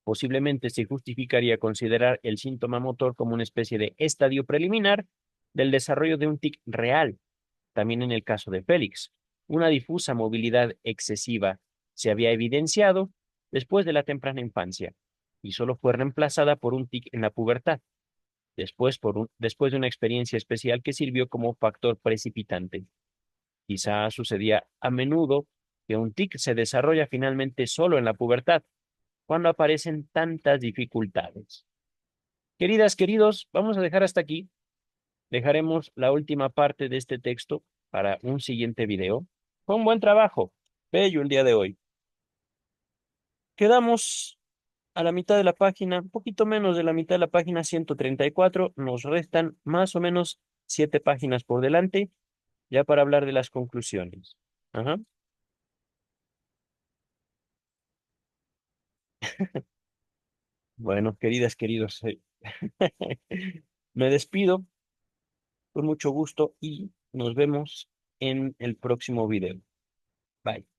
Posiblemente se justificaría considerar el síntoma motor como una especie de estadio preliminar del desarrollo de un tic real. También en el caso de Félix, una difusa movilidad excesiva se había evidenciado después de la temprana infancia y solo fue reemplazada por un tic en la pubertad, después de una experiencia especial que sirvió como factor precipitante. Quizá sucedía a menudo que un tic se desarrolla finalmente solo en la pubertad, cuando aparecen tantas dificultades. Queridas, queridos, vamos a dejar hasta aquí. Dejaremos la última parte de este texto para un siguiente video. Fue un buen trabajo, bello el día de hoy. Quedamos a la mitad de la página, un poquito menos de la mitad de la página 134. Nos restan más o menos 7 páginas por delante, ya para hablar de las conclusiones. Ajá. Bueno, queridas, queridos, me despido con mucho gusto y nos vemos en el próximo video. Bye.